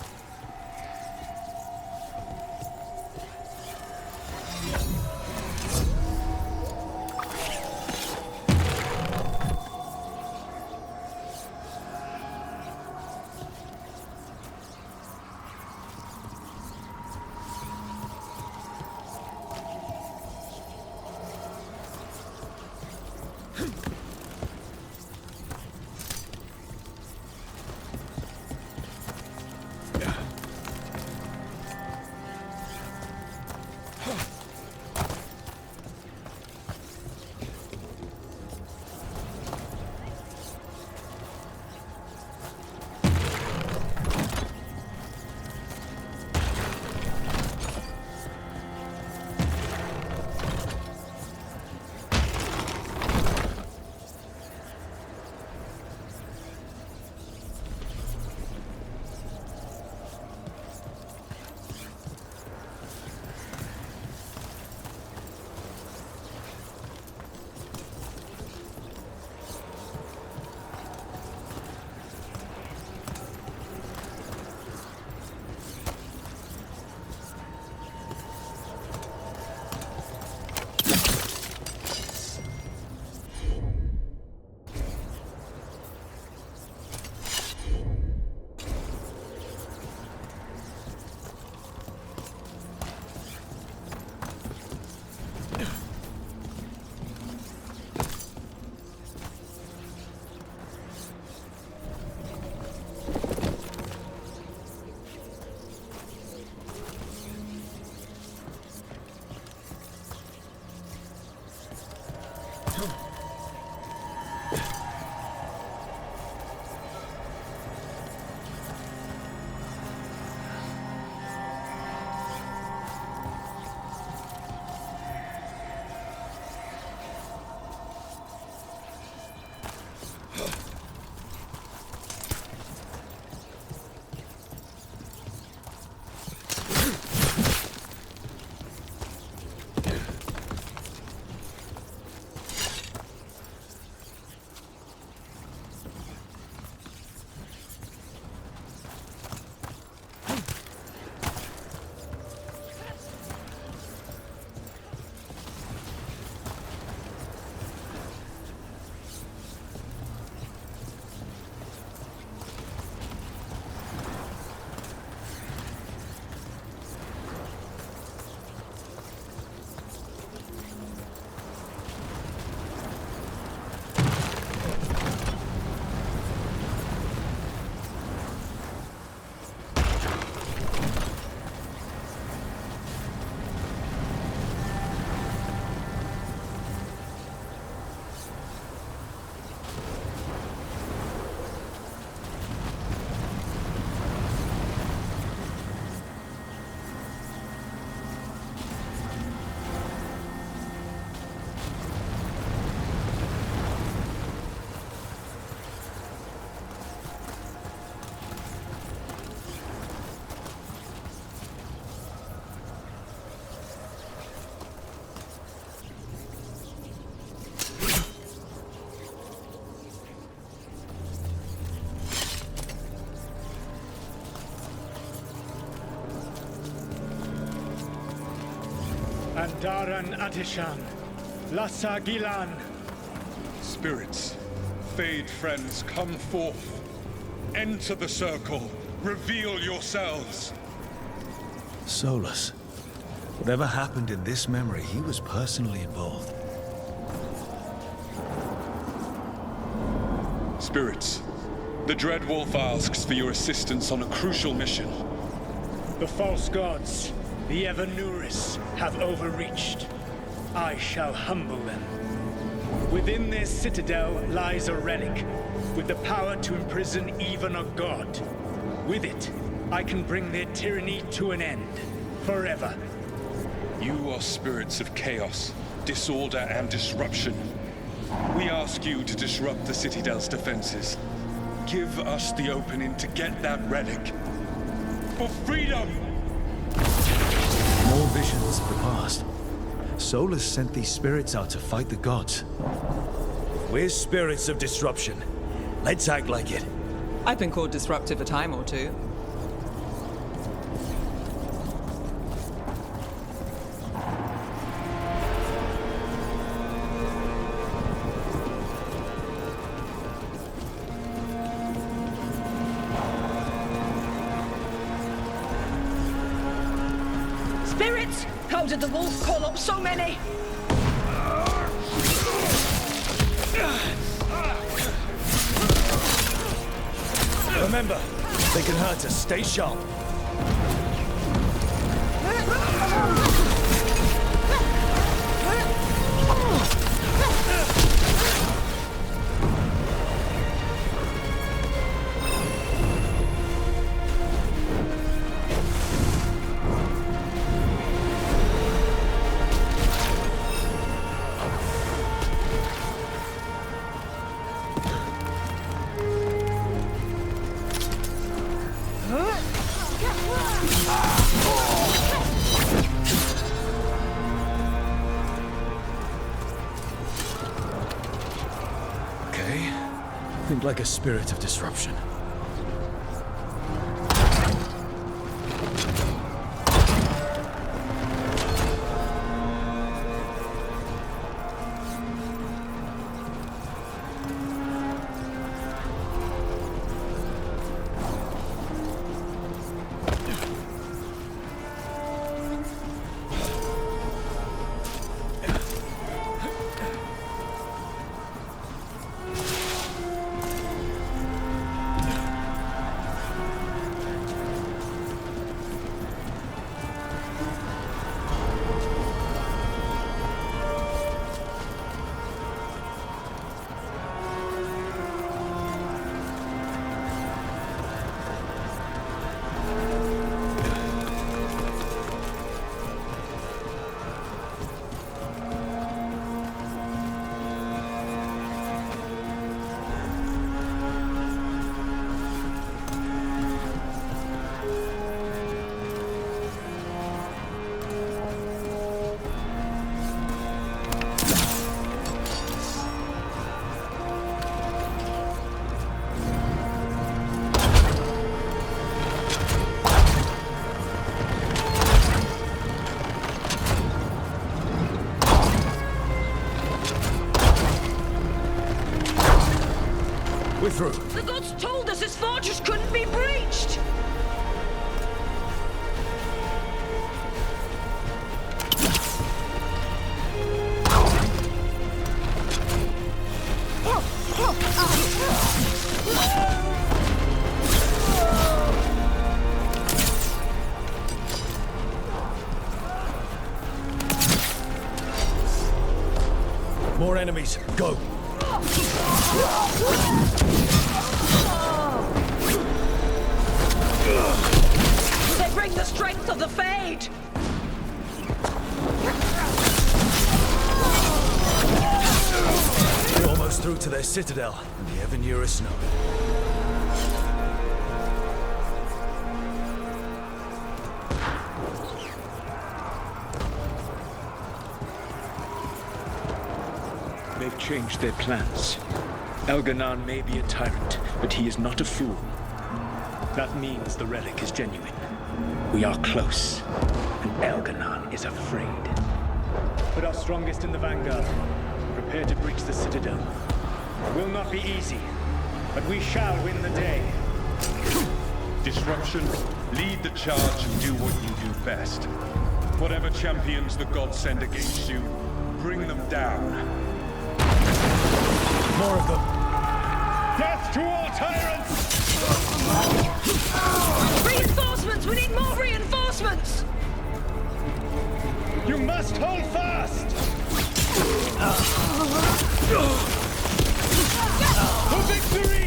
Andaran Atishan, Lassa Gilan. Spirits, Fade friends, come forth. Enter the circle. Reveal yourselves. Solus. Whatever happened in this memory, he was personally involved. Spirits, the Dread Wolf asks for your assistance on a crucial mission. The false gods, the Evanuris, have overreached. I shall humble them. Within their citadel lies a relic, with the power to imprison even a god. With it, I can bring their tyranny to an end, forever. You are spirits of chaos, disorder, and disruption. We ask you to disrupt the Citadel's defenses. Give us the opening to get that relic. For freedom! More visions of the past. Solus sent these spirits out to fight the gods. We're spirits of disruption. Let's act like it. I've been called disruptive a time or two. Spirits! How did the wolf call up so many? Remember, they can hurt us. Stay sharp. Think like a spirit of disruption. We're through. The gods told us this fortress couldn't be breached! More enemies. Go. They bring the strength of the Fade! We're almost through to their citadel, and the ever nearer snow. They've changed their plans. Elganon may be a tyrant, but he is not a fool. That means the relic is genuine. We are close, and Elganon is afraid. Put our strongest in the vanguard. Prepare to breach the citadel. It will not be easy, but we shall win the day. Disruption, lead the charge and do what you do best. Whatever champions the gods send against you, bring them down. More of them. Death to all tyrants! Reinforcements! We need more reinforcements! You must hold fast! For victory!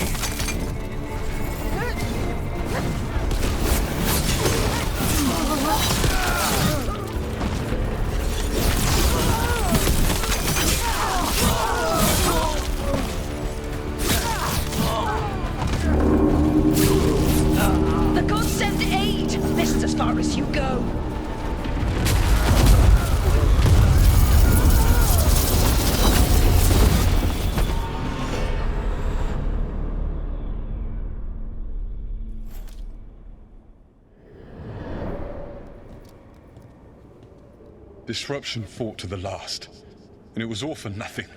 The gods send aid! This is as far as you go. Disruption fought to the last, and it was all for nothing.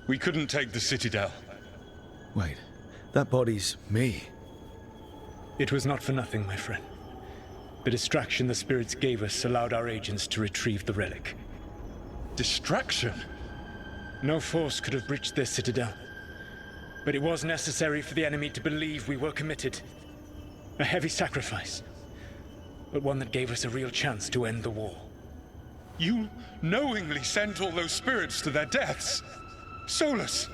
We couldn't take the Citadel. Wait, that body's me. It was not for nothing, my friend. The distraction the spirits gave us allowed our agents to retrieve the relic. Distraction? No force could have breached this Citadel. But it was necessary for the enemy to believe we were committed. A heavy sacrifice, but one that gave us a real chance to end the war. You knowingly sent all those spirits to their deaths? Solus,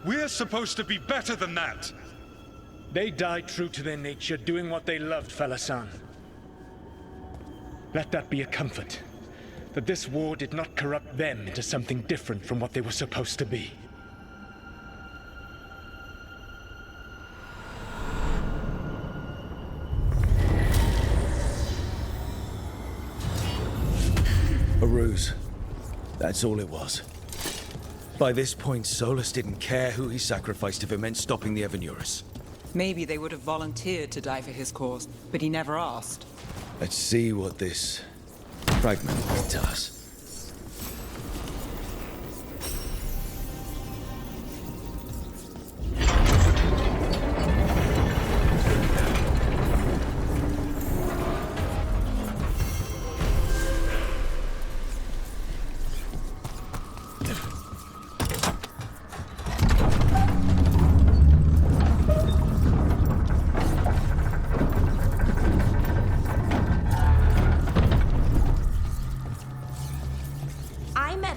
we're supposed to be better than that. They died true to their nature, doing what they loved, Falasan. Let that be a comfort, that this war did not corrupt them into something different from what they were supposed to be. A ruse. That's all it was. By this point, Solus didn't care who he sacrificed if it meant stopping the Evanurus. Maybe they would have volunteered to die for his cause, but he never asked. Let's see what this fragment does.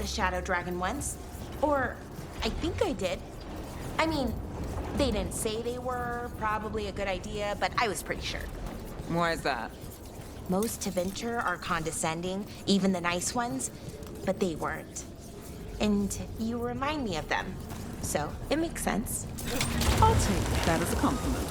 Shadow Dragon once. Or, I think I did. I mean, they didn't say they were probably a good idea, but I was pretty sure. Why is that? Most to venture are condescending, even the nice ones, but they weren't. And you remind me of them, so it makes sense. I'll take that as a compliment.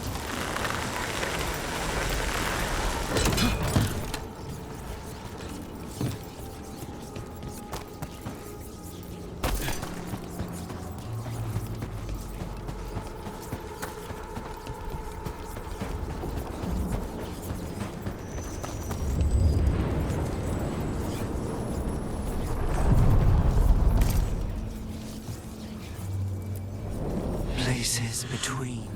Places between.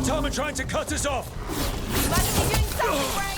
time are trying to cut us off! You must be doing something right!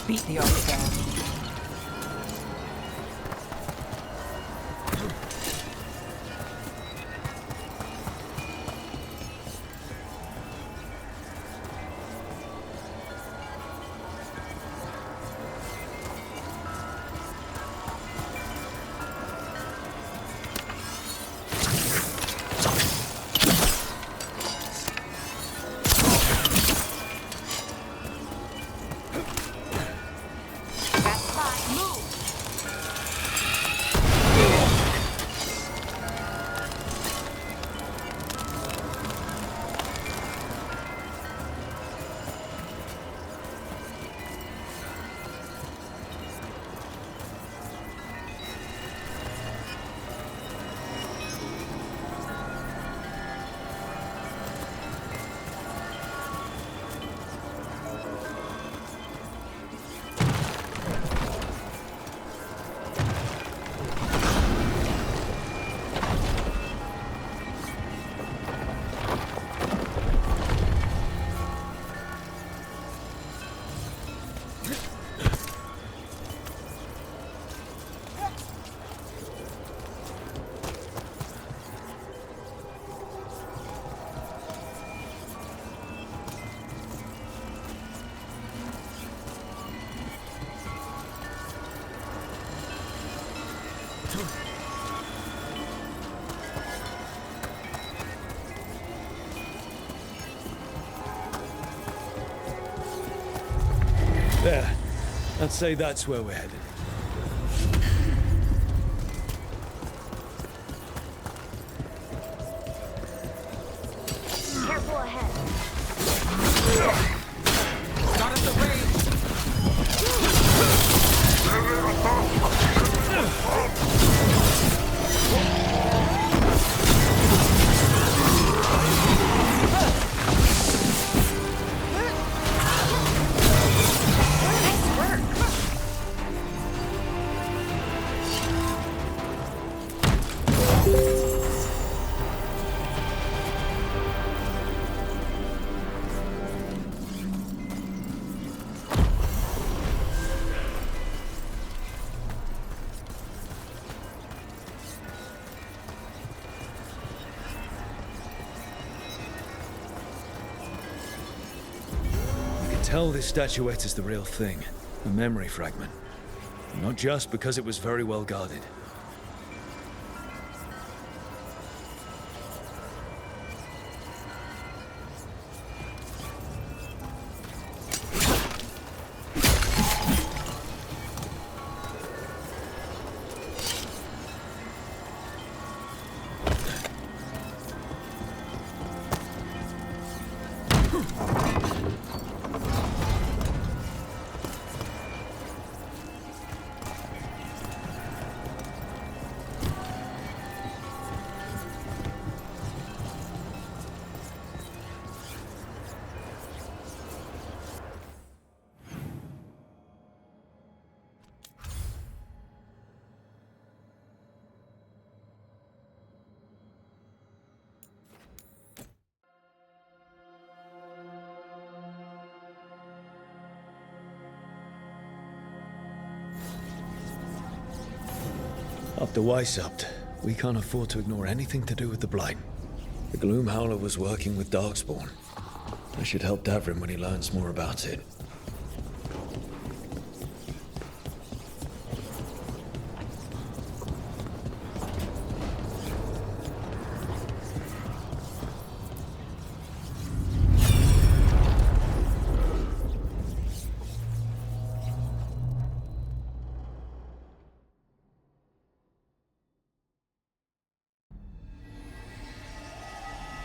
Beat the odds there. There. I'd say that's where we're headed. Careful ahead. Not at the range! Tell this statuette is the real thing, a memory fragment. Not just because it was very well guarded. After Weishaupt, we can't afford to ignore anything to do with the Blight. The Gloom Howler was working with Darkspawn. I should help Davrin when he learns more about it.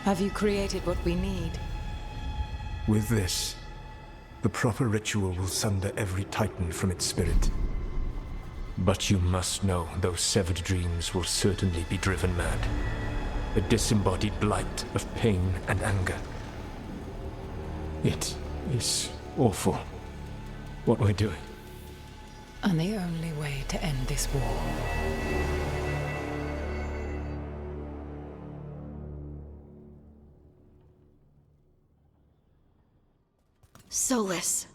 Have you created what we need? With this, the proper ritual will sunder every Titan from its spirit. But you must know those severed dreams will certainly be driven mad. A disembodied blight of pain and anger. It is awful what we're doing. And the only way to end this war. Solus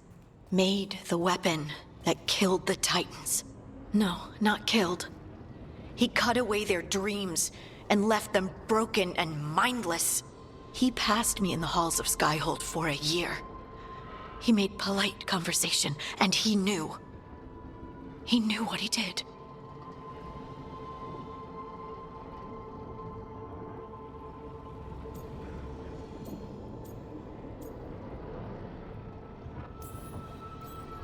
made the weapon that killed the Titans. No, not killed. He cut away their dreams and left them broken and mindless. He passed me in the halls of Skyhold for a year. He made polite conversation, and he knew. He knew what he did.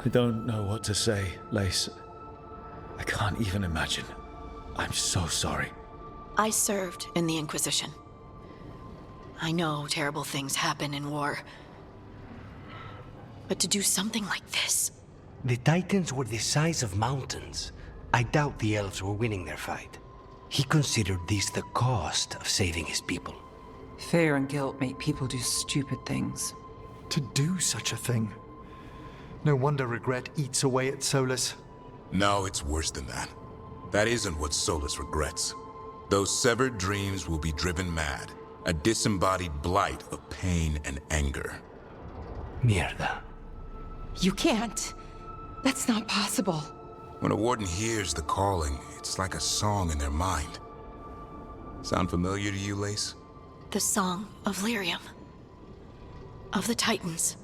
I don't know what to say, Lace. I can't even imagine. I'm so sorry. I served in the Inquisition. I know terrible things happen in war. But to do something like this... The Titans were the size of mountains. I doubt the elves were winning their fight. He considered this the cost of saving his people. Fear and guilt make people do stupid things. To do such a thing. No wonder regret eats away at Solus. No, it's worse than that. That isn't what Solus regrets. Those severed dreams will be driven mad. A disembodied blight of pain and anger. Mierda. You can't. That's not possible. When a warden hears the calling, it's like a song in their mind. Sound familiar to you, Lace? The Song of Lyrium. Of the Titans.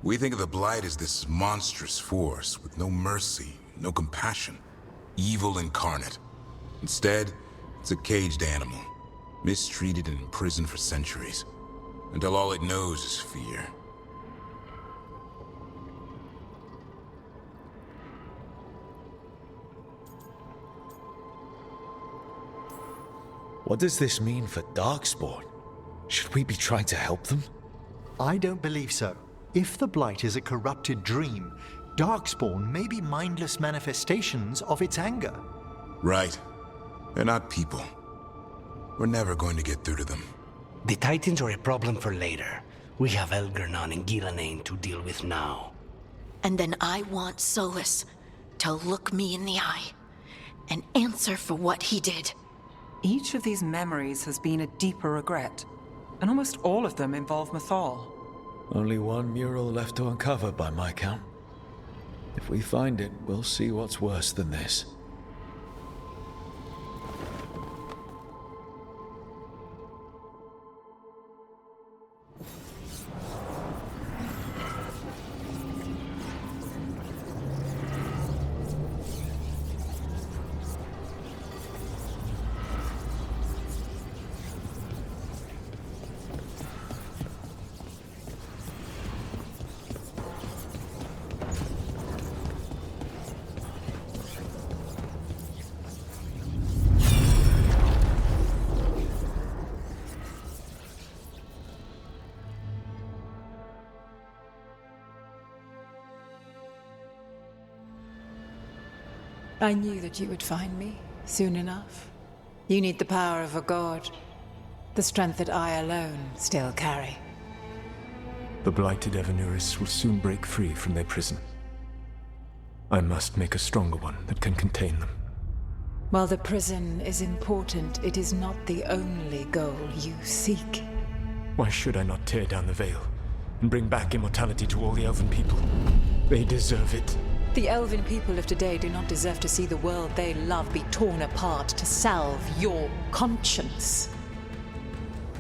We think of the Blight as this monstrous force with no mercy, no compassion. Evil incarnate. Instead, it's a caged animal. Mistreated and imprisoned for centuries. Until all it knows is fear. What does this mean for Darkspawn? Should we be trying to help them? I don't believe so. If the Blight is a corrupted dream, Darkspawn may be mindless manifestations of its anger. Right. They're not people. We're never going to get through to them. The Titans are a problem for later. We have Elgernon and Gillanane to deal with now. And then I want Solus to look me in the eye and answer for what he did. Each of these memories has been a deeper regret, and almost all of them involve Mythal. Only one mural left to uncover by my count. If we find it, we'll see what's worse than this. I knew that you would find me soon enough. You need the power of a god, the strength that I alone still carry. The blighted Evanuris will soon break free from their prison. I must make a stronger one that can contain them. While the prison is important, it is not the only goal you seek. Why should I not tear down the veil and bring back immortality to all the Elven people? They deserve it. The Elven people of today do not deserve to see the world they love be torn apart to salve your conscience.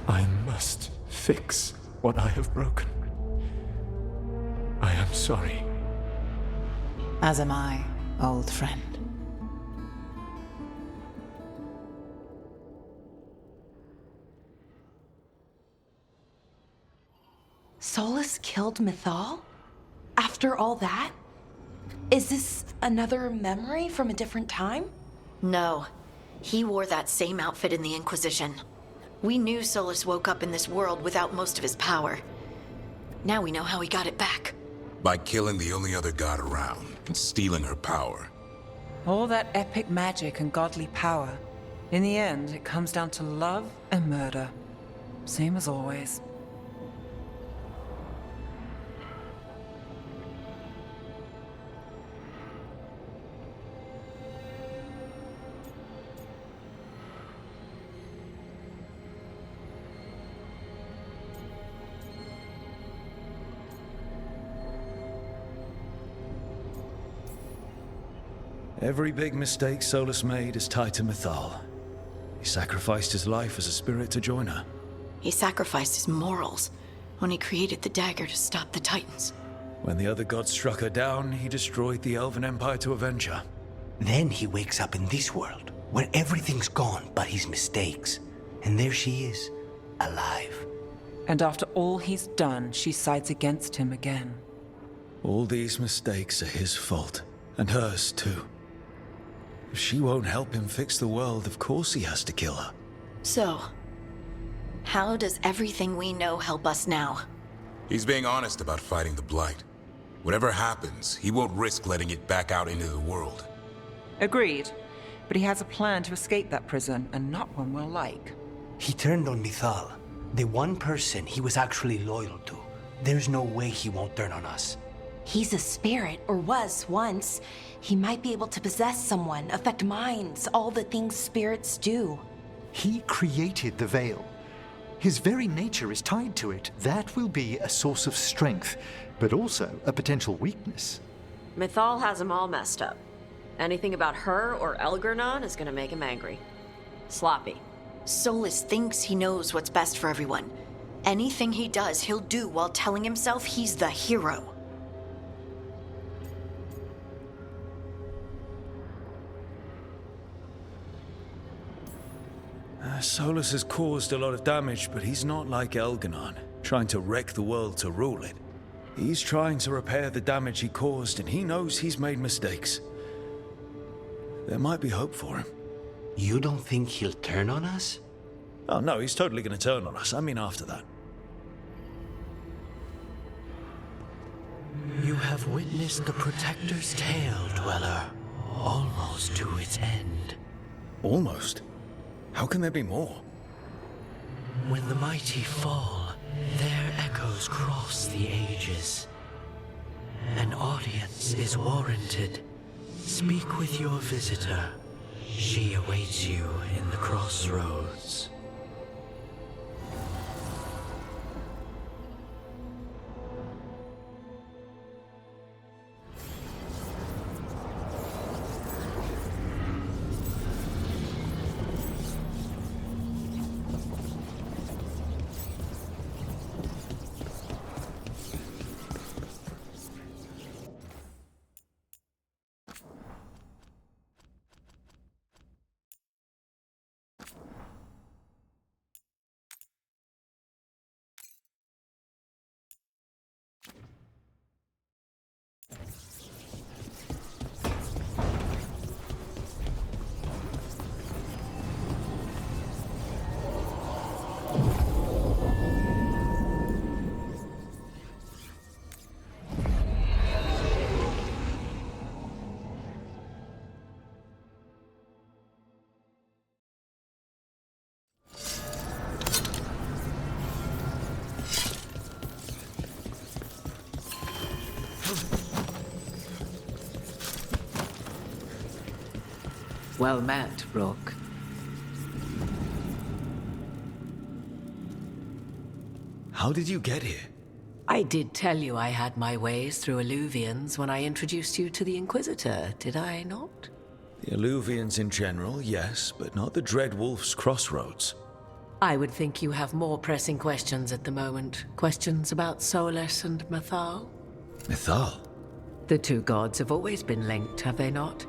I must fix what I have broken. I am sorry. As am I, old friend. Solus killed Mythal? After all that? Is this another memory from a different time? No. He wore that same outfit in the Inquisition. We knew Solus woke up in this world without most of his power. Now we know how he got it back. By killing the only other god around and stealing her power. All that epic magic and godly power. In the end, it comes down to love and murder. Same as always. Every big mistake Solus made is tied to Mythal. He sacrificed his life as a spirit to join her. He sacrificed his morals when he created the dagger to stop the Titans. When the other gods struck her down, he destroyed the Elven Empire to avenge her. Then he wakes up in this world, where everything's gone but his mistakes. And there she is, alive. And after all he's done, she sides against him again. All these mistakes are his fault, and hers too. If she won't help him fix the world, of course he has to kill her. So, how does everything we know help us now? He's being honest about fighting the Blight. Whatever happens, he won't risk letting it back out into the world. Agreed. But he has a plan to escape that prison, and not one we'll like. He turned on Mythal, the one person he was actually loyal to. There's no way he won't turn on us. He's a spirit, or was once. He might be able to possess someone, affect minds, all the things spirits do. He created the veil. His very nature is tied to it. That will be a source of strength, but also a potential weakness. Mythal has him all messed up. Anything about her or Elgernon is gonna make him angry. Sloppy. Solus thinks he knows what's best for everyone. Anything he does, he'll do while telling himself he's the hero. Solus has caused a lot of damage, but he's not like Elgernon, trying to wreck the world to rule it. He's trying to repair the damage he caused, and he knows he's made mistakes. There might be hope for him. You don't think he'll turn on us? Oh no, he's totally gonna turn on us. I mean after that. You have witnessed the Protector's tale, Dweller, almost to its end. Almost? How can there be more? When the mighty fall, their echoes cross the ages. An audience is warranted. Speak with your visitor. She awaits you in the crossroads. Well met, Rook. How did you get here? I did tell you I had my ways through Alluvians when I introduced you to the Inquisitor, did I not? The Alluvians in general, yes, but not the Dread Wolf's crossroads. I would think you have more pressing questions at the moment. Questions about Solus and Mythal? Mythal? The two gods have always been linked, have they not?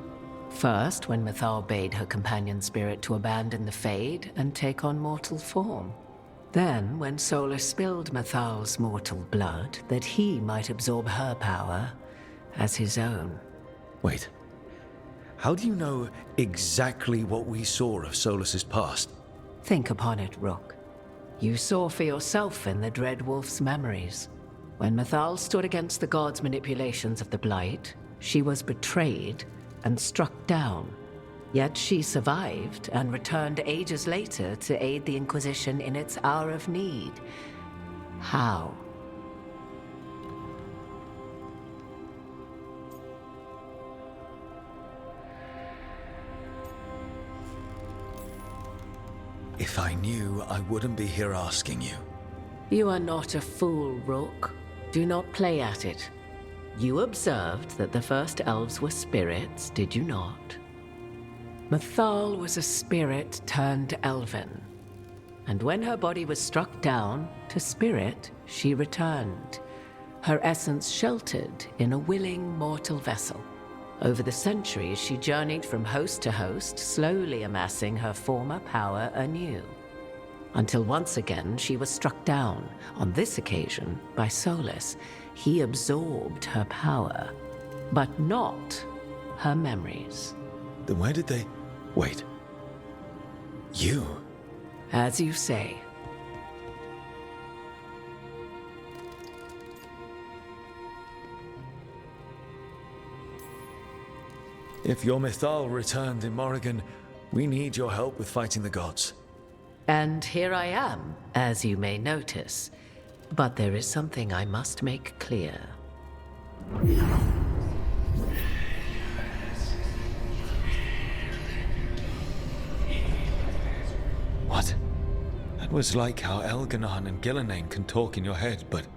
First, when Mythal bade her companion spirit to abandon the Fade and take on mortal form. Then, when Solus spilled Mythal's mortal blood, that he might absorb her power as his own. Wait. How do you know exactly what we saw of Solus's past? Think upon it, Rook. You saw for yourself in the Dread Wolf's memories. When Mythal stood against the gods' manipulations of the Blight, she was betrayed and struck down. Yet she survived and returned ages later to aid the Inquisition in its hour of need. How? If I knew, I wouldn't be here asking you. You are not a fool, Rook. Do not play at it. You observed that the first elves were spirits, did you not? Mythal was a spirit turned elven. And when her body was struck down, to spirit, she returned. Her essence sheltered in a willing mortal vessel. Over the centuries, she journeyed from host to host, slowly amassing her former power anew. Until once again, she was struck down, on this occasion, by Solus. He absorbed her power, but not her memories. Then where did they... Wait. You? As you say. If your Mythal returned in Morrigan, we need your help with fighting the gods. And here I am, as you may notice. But there is something I must make clear. What? That was like how Elganon and Gillenane can talk in your head, but...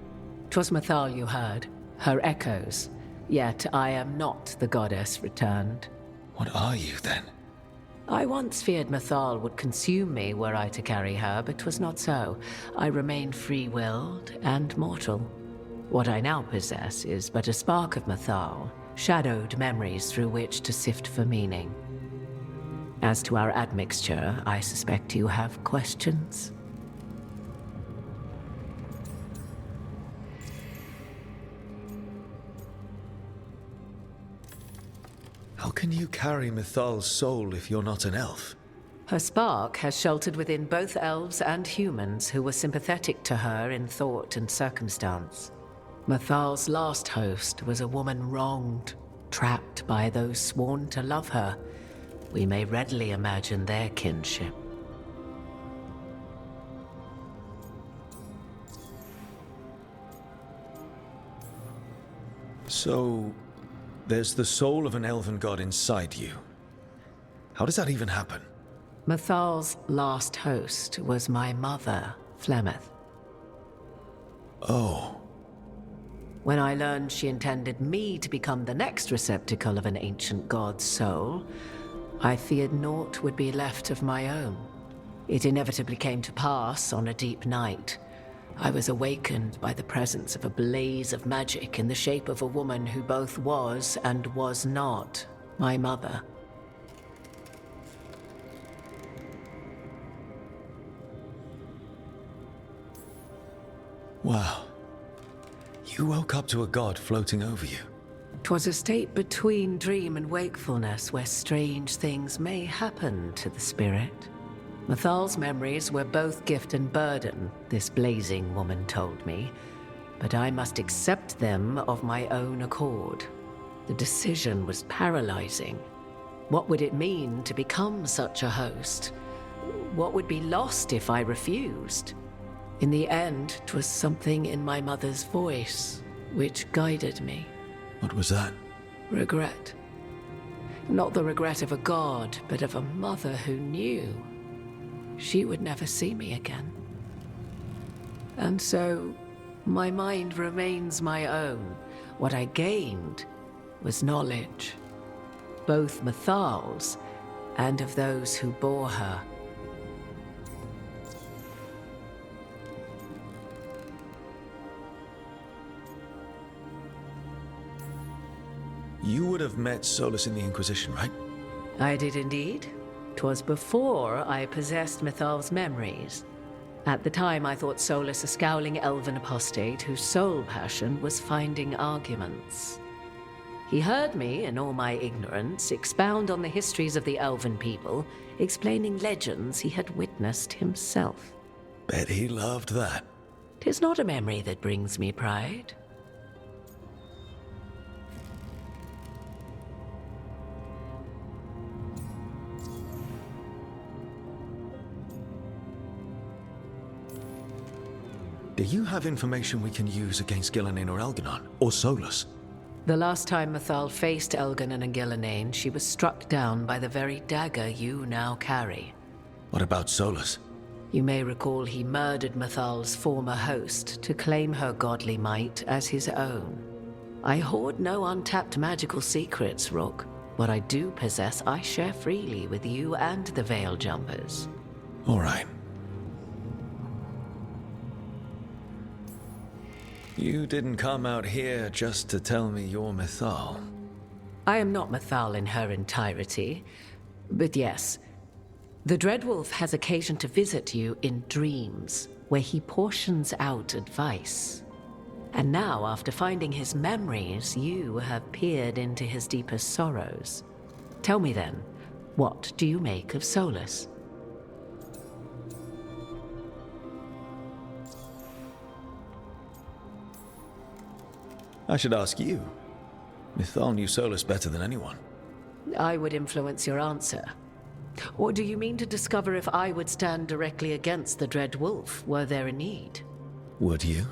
'Twas Mythal you heard, her echoes. Yet I am not the goddess returned. What are you, then? I once feared Mythal would consume me were I to carry her, but 'twas not so. I remain free-willed and mortal. What I now possess is but a spark of Mythal, shadowed memories through which to sift for meaning. As to our admixture, I suspect you have questions. How can you carry Mythal's soul if you're not an elf? Her spark has sheltered within both elves and humans who were sympathetic to her in thought and circumstance. Mythal's last host was a woman wronged, trapped by those sworn to love her. We may readily imagine their kinship. So, there's the soul of an elven god inside you. How does that even happen? Mythal's last host was my mother, Flemeth. Oh. When I learned she intended me to become the next receptacle of an ancient god's soul, I feared naught would be left of my own. It inevitably came to pass on a deep night. I was awakened by the presence of a blaze of magic in the shape of a woman who both was and was not my mother. Wow. You woke up to a god floating over you. 'Twas a state between dream and wakefulness where strange things may happen to the spirit. Mythal's memories were both gift and burden, this blazing woman told me, but I must accept them of my own accord. The decision was paralyzing. What would it mean to become such a host? What would be lost if I refused? In the end, 'twas something in my mother's voice which guided me. What was that? Regret. Not the regret of a god, but of a mother who knew she would never see me again. And so, my mind remains my own. What I gained was knowledge, both Mythal's and of those who bore her. You would have met Solus in the Inquisition, right? I did indeed. 'Twas before I possessed Mythal's memories. At the time, I thought Solus a scowling elven apostate whose sole passion was finding arguments. He heard me, in all my ignorance, expound on the histories of the elven people, explaining legends he had witnessed himself. Bet he loved that. 'Tis not a memory that brings me pride. Do you have information we can use against Gillinan or Elganon, or Solus? The last time Mythal faced Elganon and Gillinan, she was struck down by the very dagger you now carry. What about Solus? You may recall he murdered Mythal's former host to claim her godly might as his own. I hoard no untapped magical secrets, Rook. What I do possess, I share freely with you and the Veil Jumpers. All right. You didn't come out here just to tell me you're Mythal. I am not Mythal in her entirety, but yes. The Dreadwolf has occasion to visit you in dreams, where he portions out advice. And now, after finding his memories, you have peered into his deepest sorrows. Tell me then, what do you make of Solus? I should ask you. Mythal knew Solus better than anyone. I would influence your answer. Or do you mean to discover if I would stand directly against the Dread Wolf were there a need? Would you?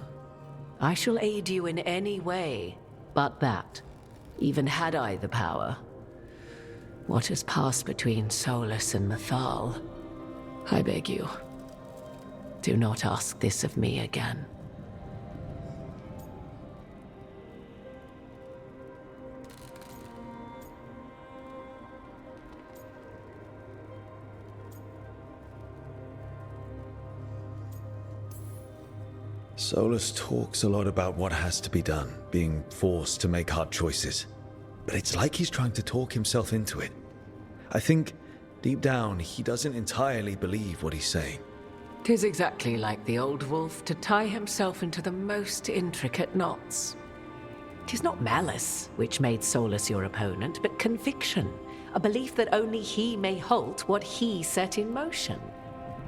I shall aid you in any way but that, even had I the power. What has passed between Solus and Mythal? I beg you, do not ask this of me again. Solus talks a lot about what has to be done, being forced to make hard choices. But it's like he's trying to talk himself into it. I think, deep down, he doesn't entirely believe what he's saying. 'Tis exactly like the old wolf to tie himself into the most intricate knots. 'Tis not malice which made Solus your opponent, but conviction, a belief that only he may halt what he set in motion.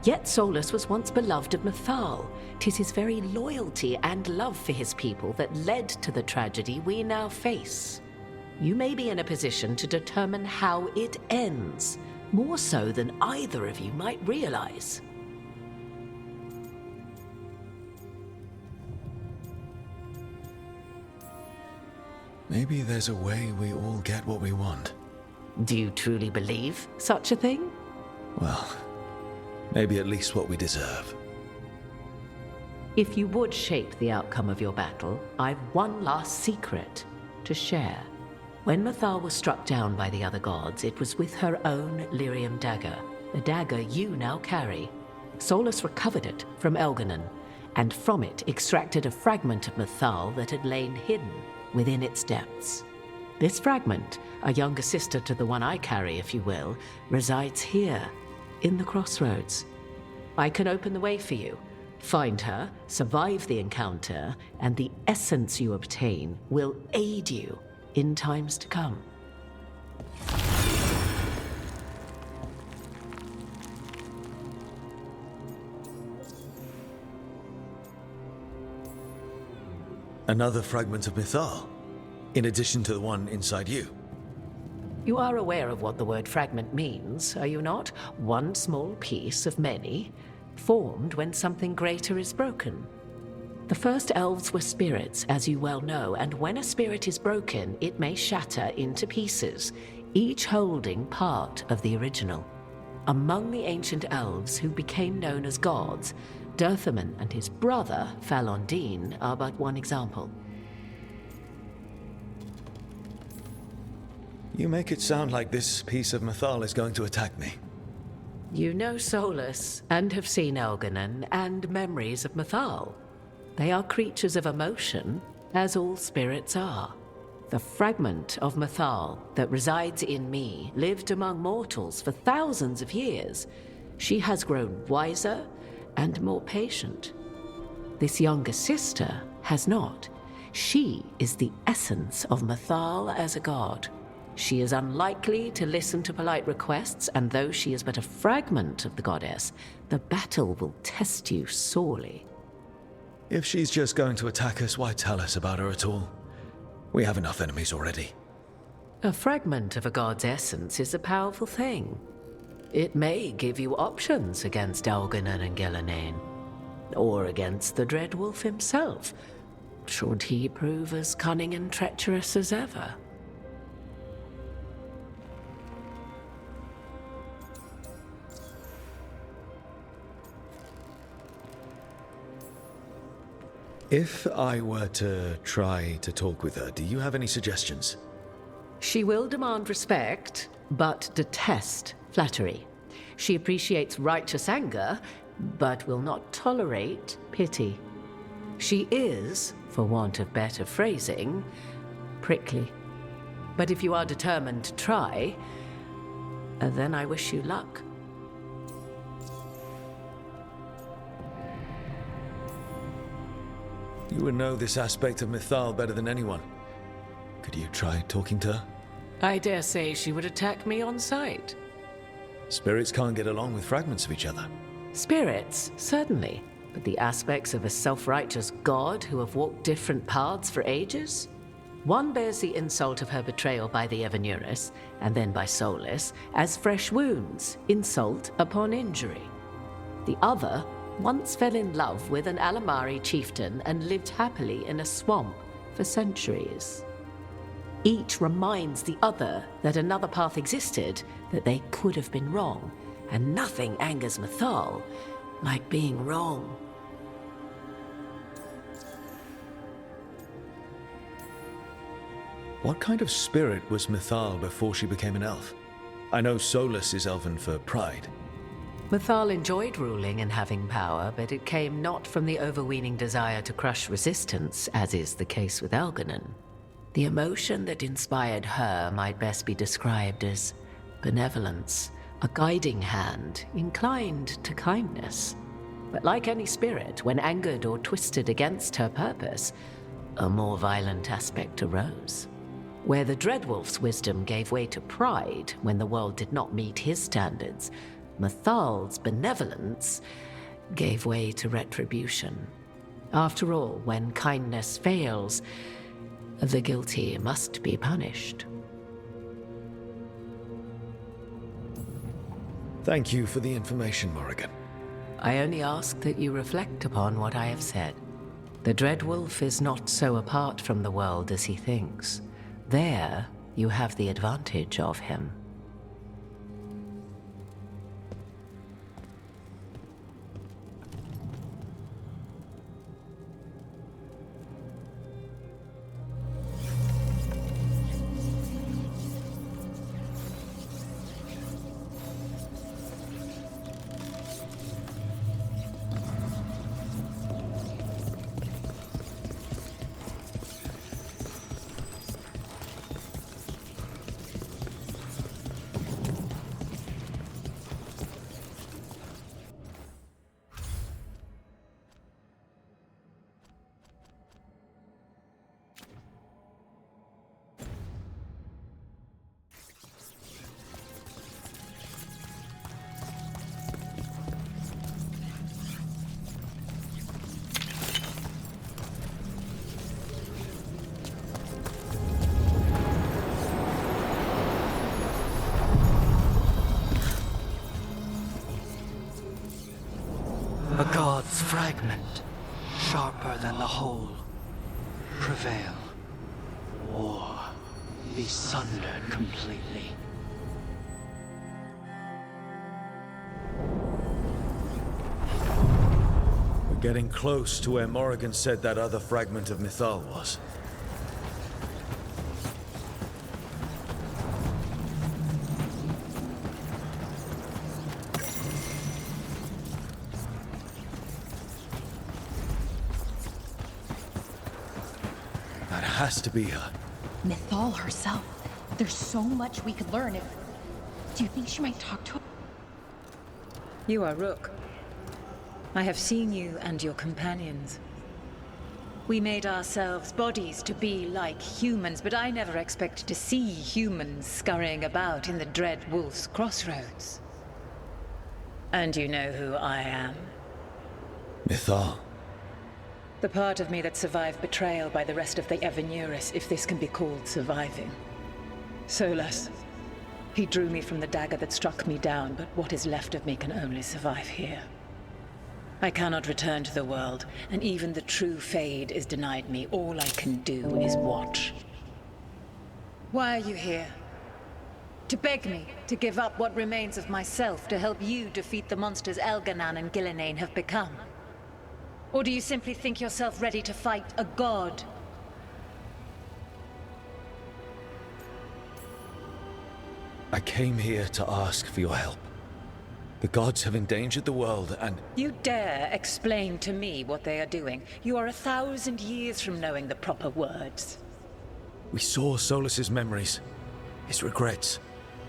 Yet Solus was once beloved of Mythal. 'Tis his very loyalty and love for his people that led to the tragedy we now face. You may be in a position to determine how it ends, more so than either of you might realize. Maybe there's a way we all get what we want. Do you truly believe such a thing? Well, maybe at least what we deserve. If you would shape the outcome of your battle, I've one last secret to share. When Mythal was struck down by the other gods, it was with her own lyrium dagger, the dagger you now carry. Solus recovered it from Elganon, and from it extracted a fragment of Mythal that had lain hidden within its depths. This fragment, a younger sister to the one I carry, if you will, resides here, in the crossroads. I can open the way for you. Find her, survive the encounter, and the essence you obtain will aid you in times to come. Another fragment of Mythal, in addition to the one inside you. You are aware of what the word fragment means, are you not? One small piece of many, formed when something greater is broken. The first elves were spirits, as you well know, and when a spirit is broken, it may shatter into pieces, each holding part of the original. Among the ancient elves who became known as gods, Dirthaman and his brother, Falondine, are but one example. You make it sound like this piece of Mythal is going to attack me. You know Solus, and have seen Elganon, and memories of Mythal. They are creatures of emotion, as all spirits are. The fragment of Mythal that resides in me lived among mortals for thousands of years. She has grown wiser and more patient. This younger sister has not. She is the essence of Mythal as a god. She is unlikely to listen to polite requests, and though she is but a fragment of the goddess, the battle will test you sorely. If she's just going to attack us, why tell us about her at all? We have enough enemies already. A fragment of a god's essence is a powerful thing. It may give you options against Algernon and Gillenane, or against the Dread Wolf himself, should he prove as cunning and treacherous as ever. If I were to try to talk with her, do you have any suggestions? She will demand respect, but detest flattery. She appreciates righteous anger, but will not tolerate pity. She is, for want of better phrasing, prickly. But if you are determined to try, then I wish you luck. You would know this aspect of Mythal better than anyone. Could you try talking to her? I dare say she would attack me on sight. Spirits can't get along with fragments of each other. Spirits, certainly. But the aspects of a self-righteous god who have walked different paths for ages? One bears the insult of her betrayal by the Evanurus, and then by Solus, as fresh wounds, insult upon injury. The other once fell in love with an Alamari chieftain and lived happily in a swamp for centuries. Each reminds the other that another path existed, that they could have been wrong, and nothing angers Mythal like being wrong. What kind of spirit was Mythal before she became an elf? I know Solus is elven for pride. Mythal enjoyed ruling and having power, but it came not from the overweening desire to crush resistance, as is the case with Algernon. The emotion that inspired her might best be described as benevolence, a guiding hand, inclined to kindness. But like any spirit, when angered or twisted against her purpose, a more violent aspect arose. Where the Dreadwolf's wisdom gave way to pride when the world did not meet his standards, Mythal's benevolence gave way to retribution. After all, when kindness fails, the guilty must be punished. Thank you for the information, Morrigan. I only ask that you reflect upon what I have said. The Dreadwolf is not so apart from the world as he thinks. There, you have the advantage of him. A god's fragment, sharper than the whole. Prevail. War. Be sundered completely. We're getting close to where Morrigan said that other fragment of Mythal was. Has to be her. Mythal herself. There's so much we could learn if... Do you think she might talk to us? You are Rook. I have seen you and your companions. We made ourselves bodies to be like humans, but I never expected to see humans scurrying about in the dread Wolf's Crossroads. And you know who I am? Mythal. The part of me that survived betrayal by the rest of the Evanuris, if this can be called surviving. Solus. He drew me from the dagger that struck me down, but what is left of me can only survive here. I cannot return to the world, and even the true Fade is denied me. All I can do is watch. Why are you here? To beg me to give up what remains of myself to help you defeat the monsters Elganan and Gillenane have become? Or do you simply think yourself ready to fight a god? I came here to ask for your help. The gods have endangered the world and... You dare explain to me what they are doing? You are 1,000 years from knowing the proper words. We saw Solus's memories, his regrets.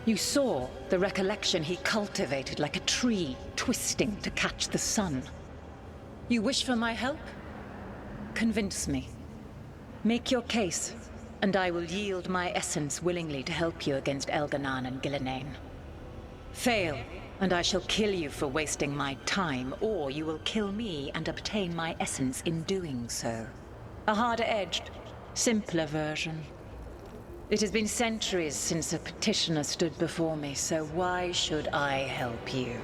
You saw the recollection he cultivated like a tree twisting to catch the sun. You wish for my help? Convince me. Make your case, and I will yield my essence willingly to help you against Elganan and Gillenane. Fail, and I shall kill you for wasting my time, or you will kill me and obtain my essence in doing so. A harder-edged, simpler version. It has been centuries since a petitioner stood before me, so why should I help you?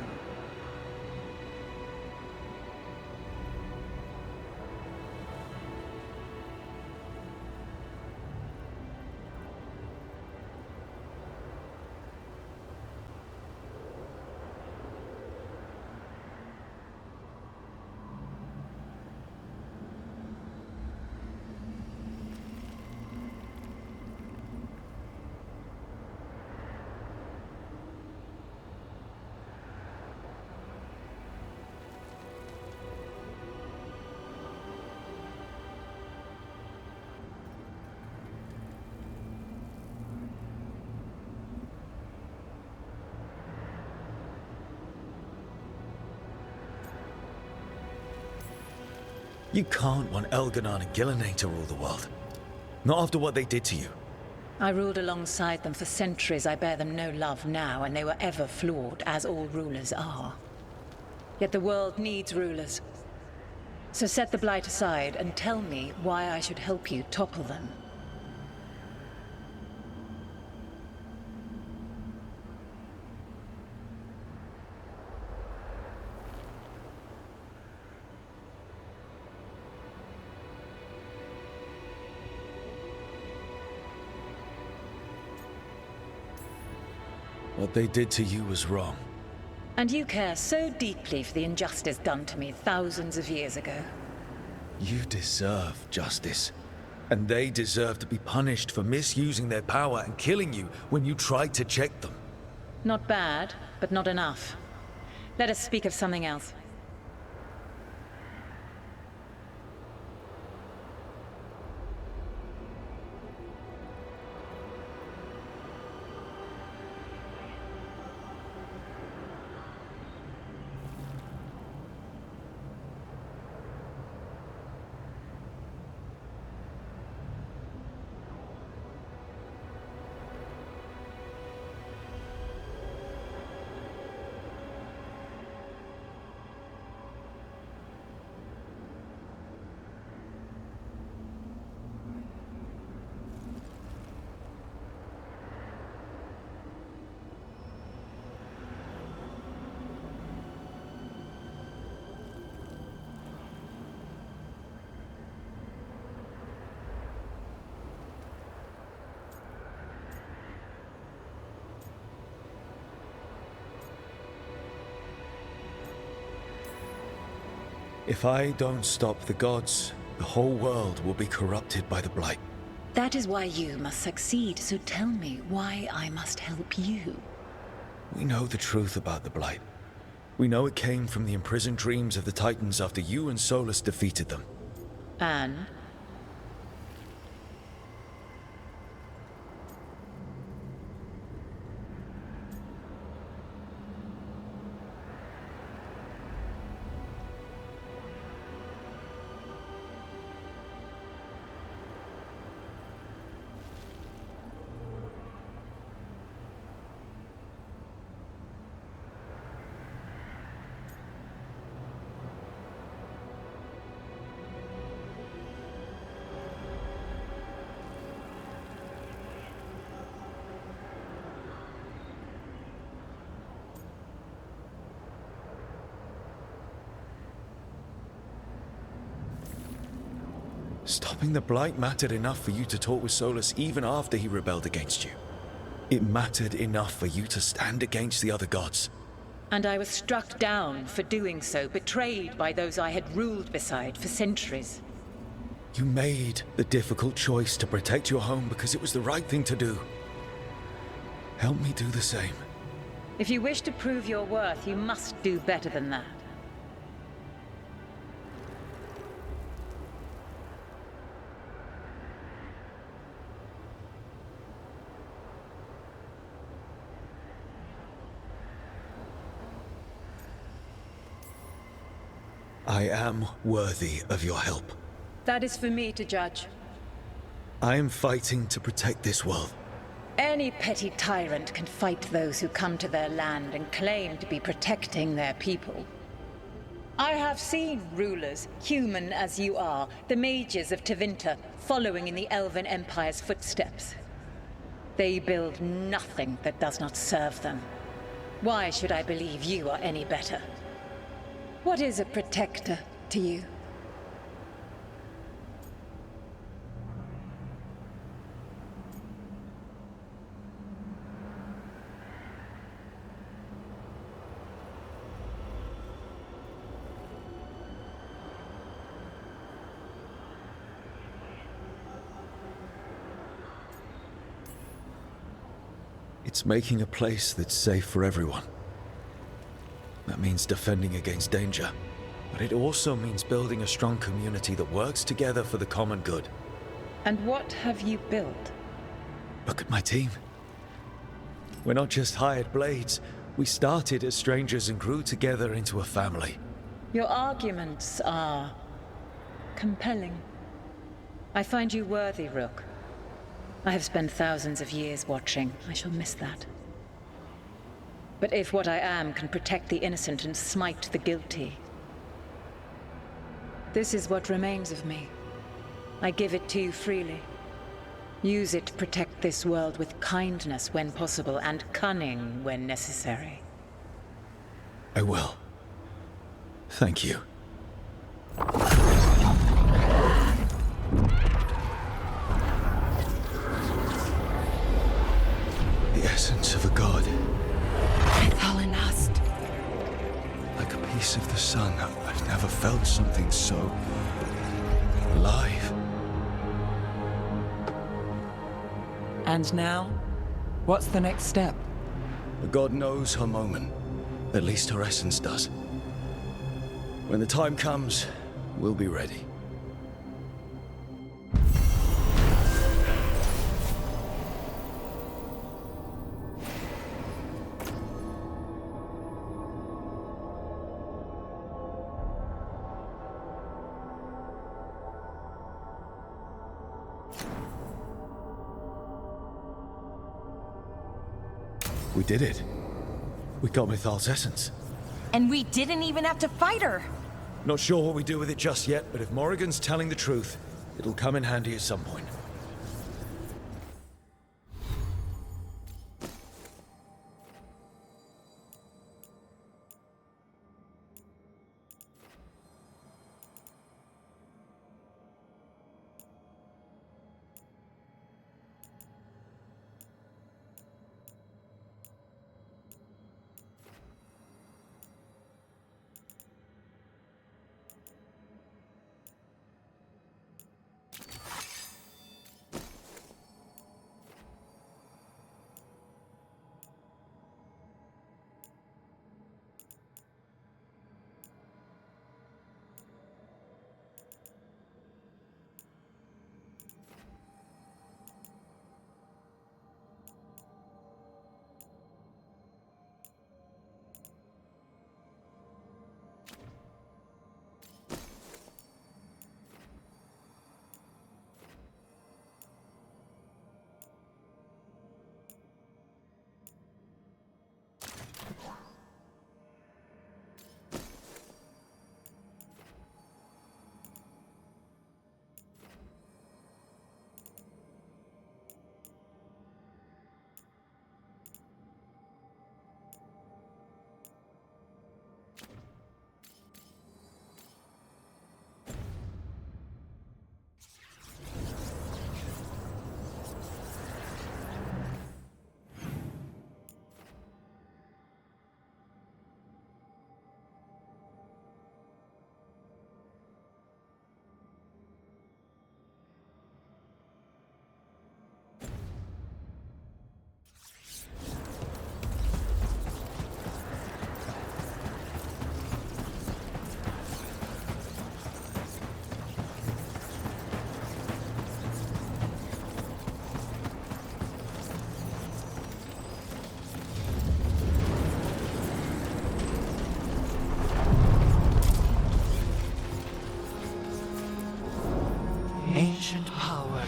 You can't want Elganan and Gillenane to rule the world. Not after what they did to you. I ruled alongside them for centuries. I bear them no love now, and they were ever flawed, as all rulers are. Yet the world needs rulers. So set the Blight aside and tell me why I should help you topple them. What they did to you was wrong. And you care so deeply for the injustice done to me thousands of years ago. You deserve justice. And they deserve to be punished for misusing their power and killing you when you tried to check them. Not bad, but not enough. Let us speak of something else. If I don't stop the gods, the whole world will be corrupted by the Blight. That is why you must succeed, so tell me why I must help you. We know the truth about the Blight. We know it came from the imprisoned dreams of the Titans after you and Solus defeated them. And? Stopping the Blight mattered enough for you to talk with Solus even after he rebelled against you. It mattered enough for you to stand against the other gods. And I was struck down for doing so, betrayed by those I had ruled beside for centuries. You made the difficult choice to protect your home because it was the right thing to do. Help me do the same. If you wish to prove your worth, you must do better than that. I am worthy of your help. That is for me to judge. I am fighting to protect this world. Any petty tyrant can fight those who come to their land and claim to be protecting their people. I have seen rulers, human as you are, the mages of Tevinter, following in the Elven Empire's footsteps. They build nothing that does not serve them. Why should I believe you are any better? What is a protector to you? It's making a place that's safe for everyone. That means defending against danger. But it also means building a strong community that works together for the common good. And what have you built? Look at my team. We're not just hired blades. We started as strangers and grew together into a family. Your arguments are compelling. I find you worthy, Rook. I have spent thousands of years watching. I shall miss that. But if what I am can protect the innocent and smite the guilty, this is what remains of me. I give it to you freely. Use it to protect this world with kindness when possible and cunning when necessary. I will. Thank you. The essence of a god. Like a piece of the sun. I've never felt something so alive. And now, what's the next step? The god knows her moment. At least her essence does. When the time comes, we'll be ready. We did it. We got Mythal's essence. And we didn't even have to fight her. Not sure what we do with it just yet, but if Morrigan's telling the truth, it'll come in handy at some point.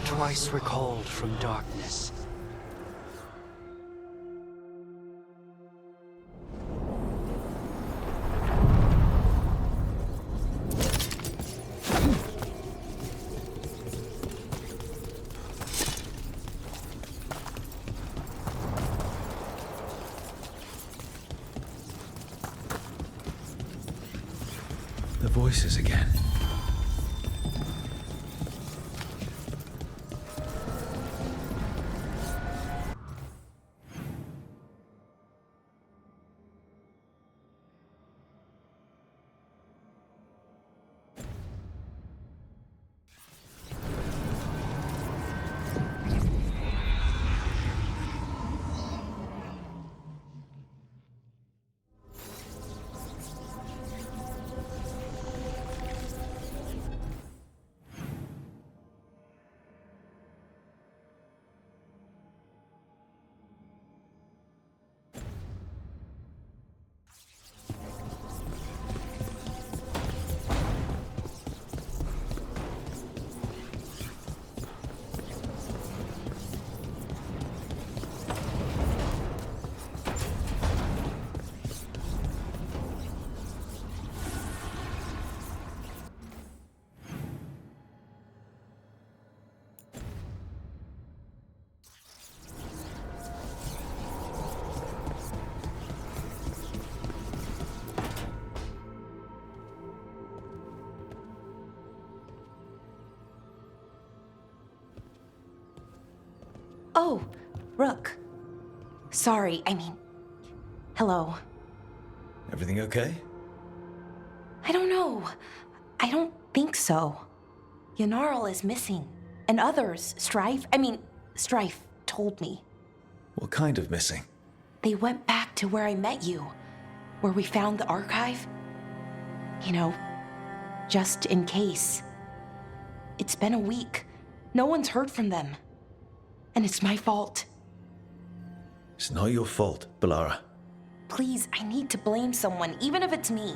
twice recalled from darkness. The voices again. Oh, Rook. Sorry, hello. Everything okay? I don't know. I don't think so. Yanarl is missing. And others, Strife told me. What kind of missing? They went back to where I met you, where we found the archive. Just in case. It's been a week. No one's heard from them. And it's my fault. It's not your fault, Balara. Please, I need to blame someone, even if it's me.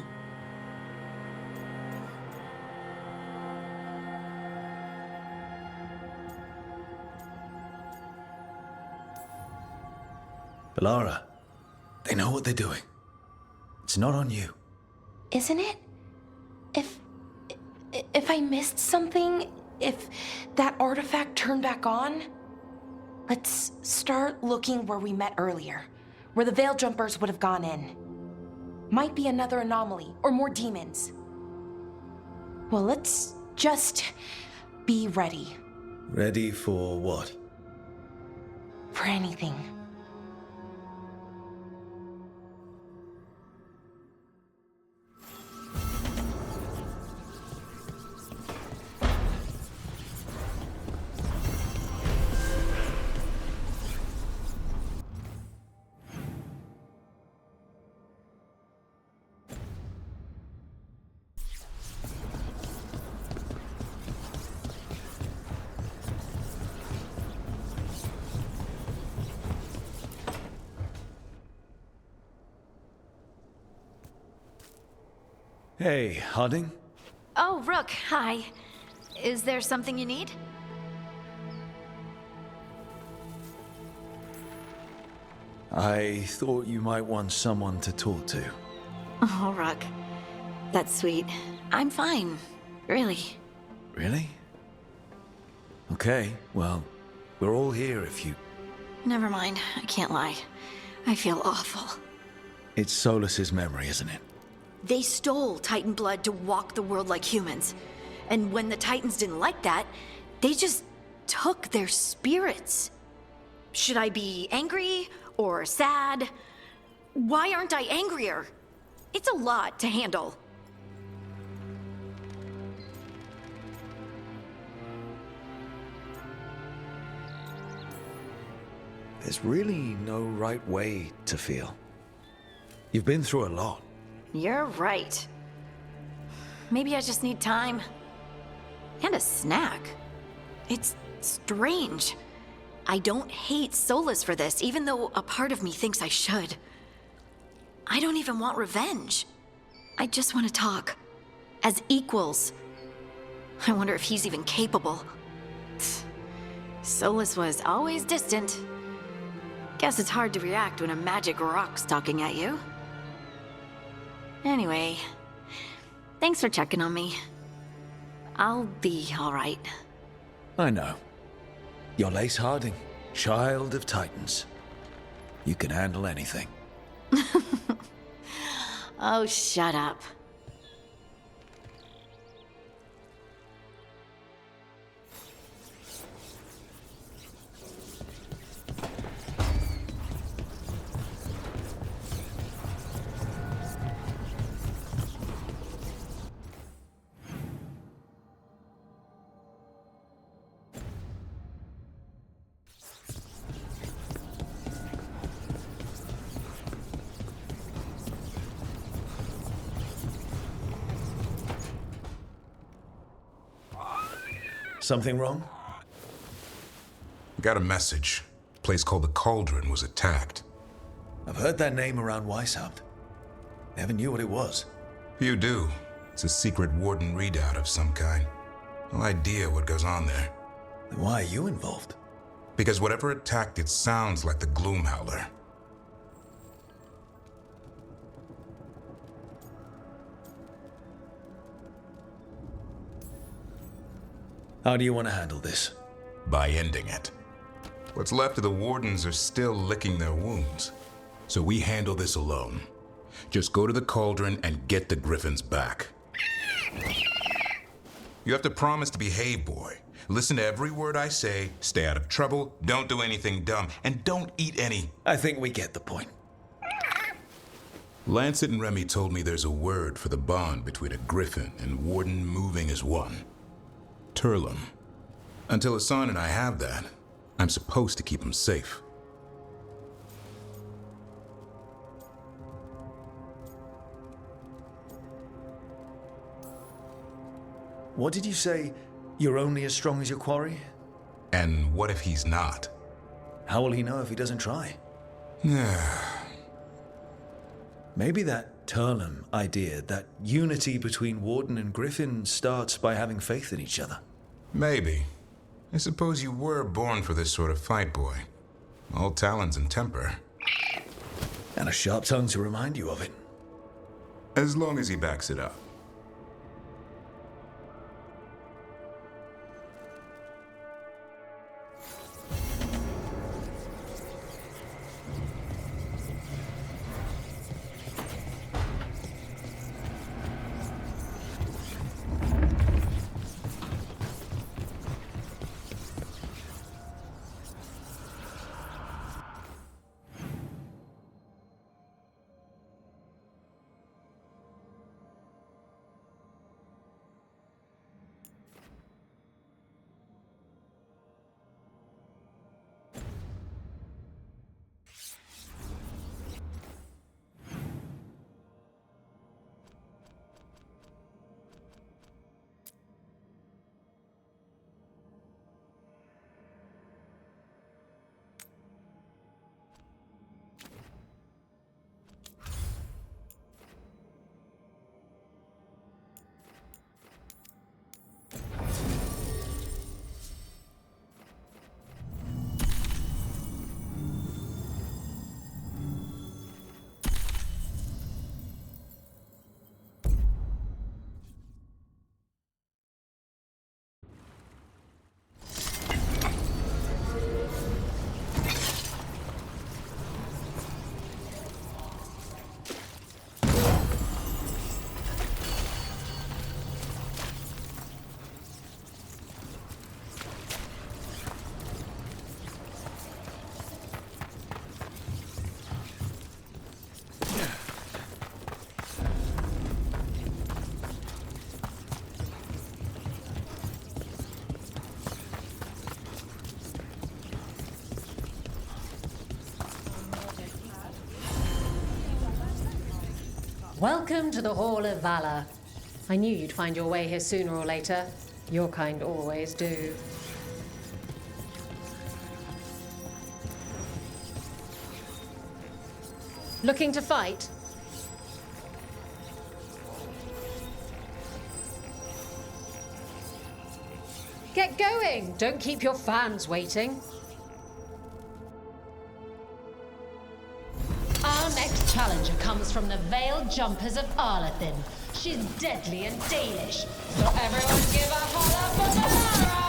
Balara, they know what they're doing. It's not on you. Isn't it? If I missed something, if that artifact turned back on, let's start looking where we met earlier, where the Veil Jumpers would have gone in. Might be another anomaly, or more demons. Well, let's just be ready. Ready for what? For anything. Hey, Harding? Oh, Rook, hi. Is there something you need? I thought you might want someone to talk to. Oh, Rook. That's sweet. I'm fine. Really. Really? Okay, well, we're all here if you... Never mind. I can't lie. I feel awful. It's Solus's memory, isn't it? They stole Titan blood to walk the world like humans. And when the Titans didn't like that, they just took their spirits. Should I be angry or sad? Why aren't I angrier? It's a lot to handle. There's really no right way to feel. You've been through a lot. You're right. Maybe I just need time. And a snack. It's strange. I don't hate Solus for this, even though a part of me thinks I should. I don't even want revenge. I just want to talk. As equals. I wonder if he's even capable. Solus was always distant. Guess it's hard to react when a magic rock's talking at you. Anyway, thanks for checking on me. I'll be all right. I know. You're Lace Harding, child of Titans. You can handle anything. Oh, shut up. Something wrong? Got a message. A place called the Cauldron was attacked. I've heard that name around Weishaupt. Never knew what it was. You do. It's a secret Warden readout of some kind. No idea what goes on there. Then why are you involved? Because whatever attacked it sounds like the Gloomhowler. How do you want to handle this? By ending it. What's left of the Wardens are still licking their wounds. So we handle this alone. Just go to the Cauldron and get the Griffins back. You have to promise to behave, boy. Listen to every word I say, stay out of trouble, don't do anything dumb, and don't eat any. I think we get the point. Lancet and Remy told me there's a word for the bond between a Griffin and Warden moving as one. Turlum. Until Hassan and I have that, I'm supposed to keep him safe. What did you say? You're only as strong as your quarry? And what if he's not? How will he know if he doesn't try? Maybe that Turlum idea, that unity between Warden and Griffin, starts by having faith in each other. Maybe. I suppose you were born for this sort of fight, boy. All talons and temper. And a sharp tongue to remind you of it. As long as he backs it up. Welcome to the Hall of Valor. I knew you'd find your way here sooner or later. Your kind always do. Looking to fight? Get Get going! Don't keep your fans waiting. Our next challenger comes from the Veiled Jumpers of Arlethin. She's deadly and Danish, so everyone give a holler for the Lara!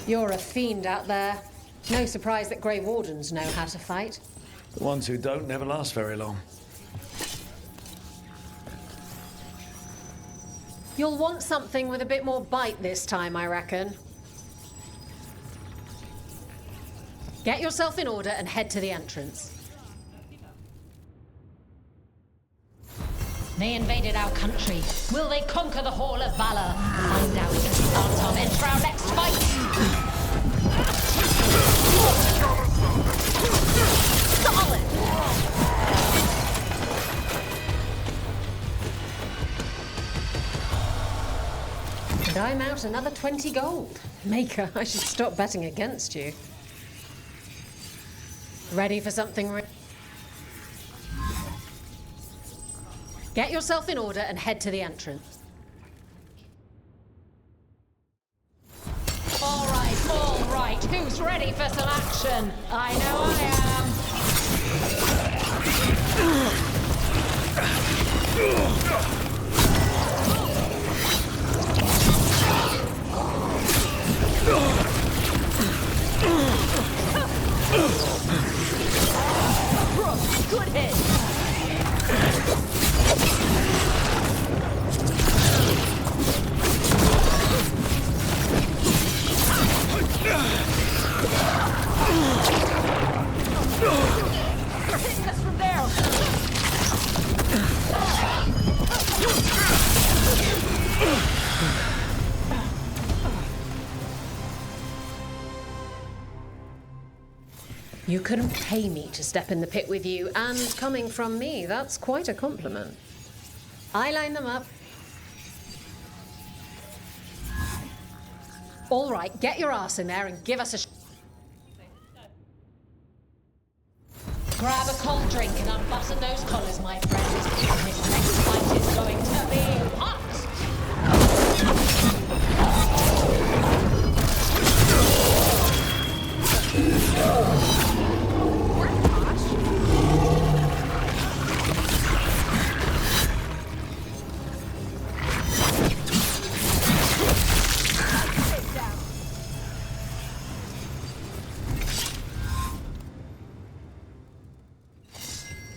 You're a fiend out there. No surprise that Grey Wardens know how to fight. The ones who don't never last very long. You'll want something with a bit more bite this time, I reckon. Get yourself in order and head to the entrance. They invaded our country. Will they conquer the Hall of Valor? Find out as Artom enter our next fight! Solid! And I'm out another 20 gold. Maker, I should stop betting against you. Ready for something Get yourself in order and head to the entrance. All right. Who's ready for some action? I know I am. Good hit. Hitting us from there. You couldn't pay me to step in the pit with you, and coming from me, that's quite a compliment. I line them up. All right, get your ass in there and give us a Grab a cold drink and unbutton those collars, my friends. This next fight is going to be hot!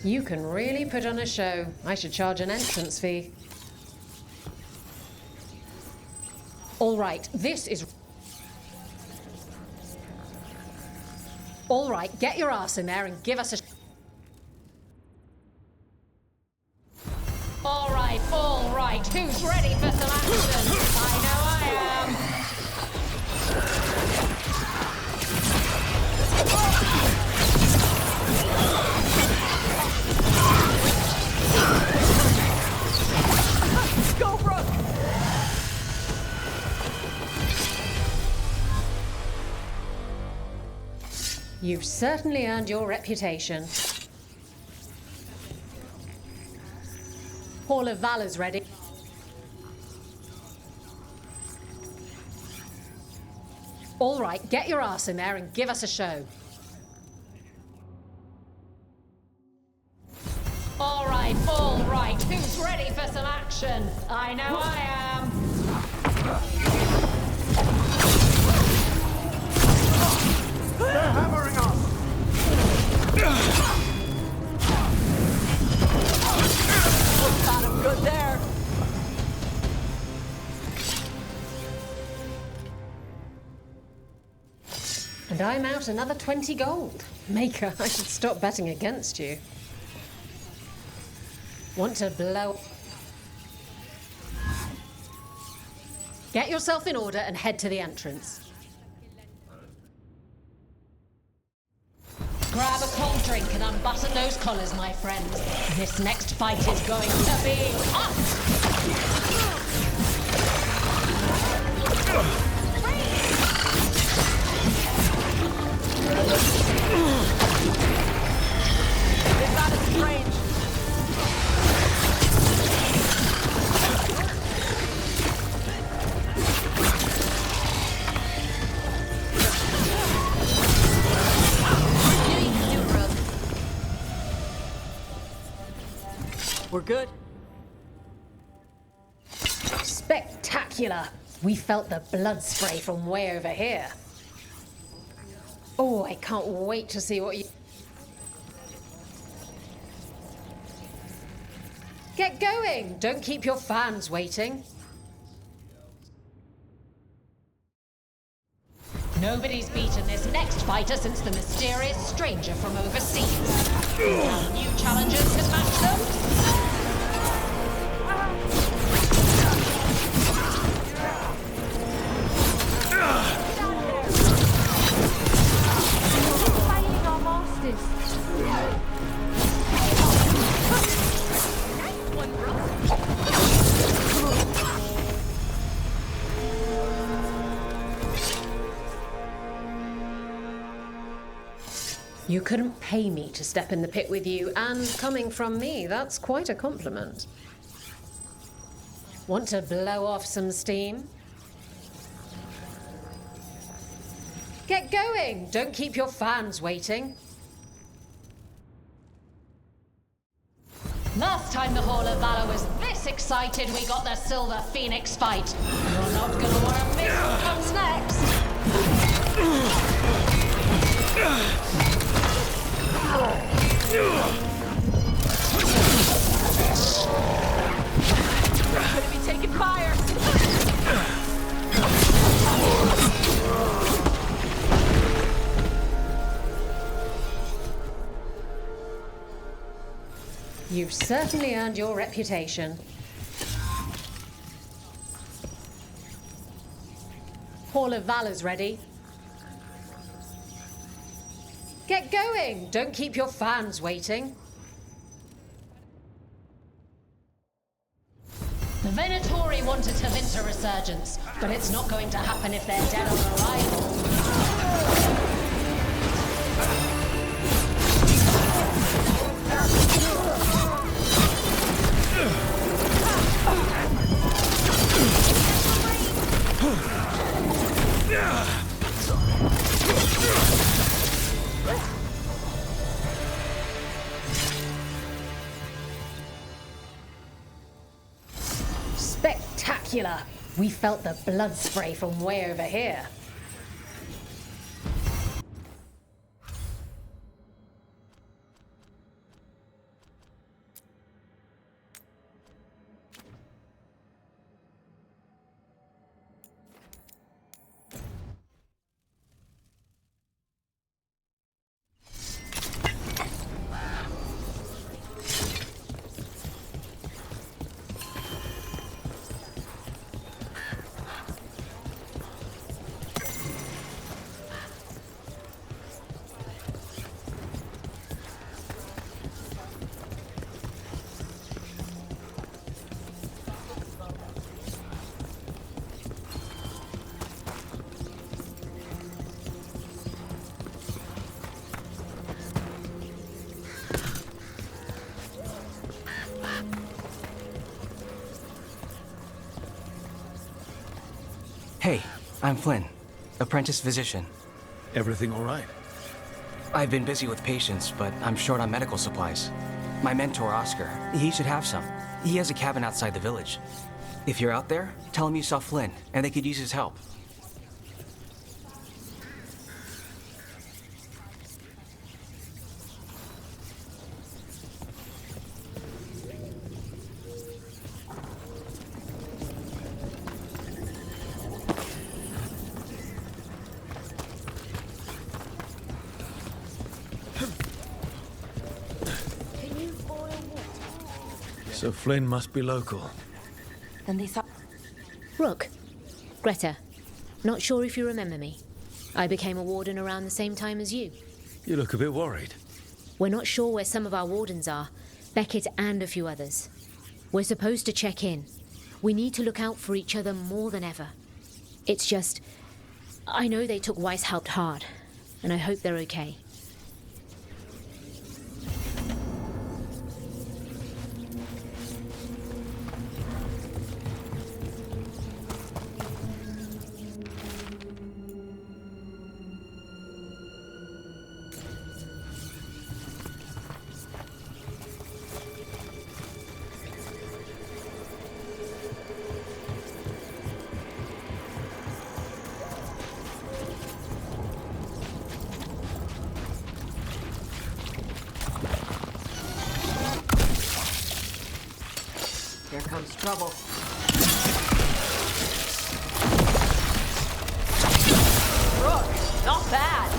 You can really put on a show. I should charge an entrance fee. All right, this is... All right, get your ass in there and give us a... All right. Who's ready for some action? I know I am. Go, Brooke! You've certainly earned your reputation. Hall of Valor's ready. All right, get your ass in there and give us a show. All right. Who's ready for some action? I know I am. They're hammering us! Got him good there. And I'm out another 20 gold. Maker, I should stop betting against you. Want to blow... Get yourself in order and head to the entrance. Grab a cold drink and unbutton those collars, my friends. This next fight is going to be hot! This side is strange. We're good. Spectacular! We felt the blood spray from way over here. Oh, I can't wait to see what you... Get going! Don't keep your fans waiting. Nobody's beaten this next fighter since the mysterious stranger from overseas. Now new challengers can match them. Fighting our masters. You couldn't pay me to step in the pit with you, and coming from me, that's quite a compliment. Want to blow off some steam? Get going! Don't keep your fans waiting. Last time the Hall of Valor was this excited, we got the Silver Phoenix fight. You're not gonna want to miss what comes next. Could be taking fire. You've certainly earned your reputation. Hall of Valor's ready. Get going! Don't keep your fans waiting. The Venatori wanted to Vinta resurgence, but it's not going to happen if they're dead on arrival. Spectacular! We felt the blood spray from way over here. Hey, I'm Flynn, apprentice physician. Everything all right? I've been busy with patients, but I'm short on medical supplies. My mentor, Oscar, he should have some. He has a cabin outside the village. If you're out there, tell him you saw Flynn, and they could use his help. So Flynn must be local. And they Rook, Greta, not sure if you remember me. I became a warden around the same time as you. You look a bit worried. We're not sure where some of our wardens are, Beckett and a few others. We're supposed to check in. We need to look out for each other more than ever. It's just, I know they took Weishaupt hard, and I hope they're okay. Here comes trouble. Rook, not bad.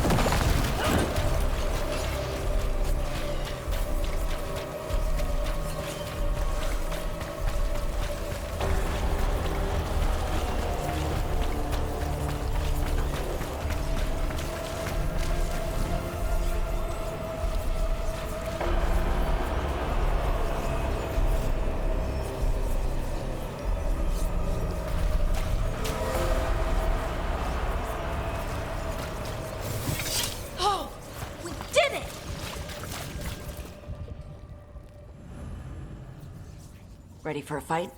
Ready for a fight?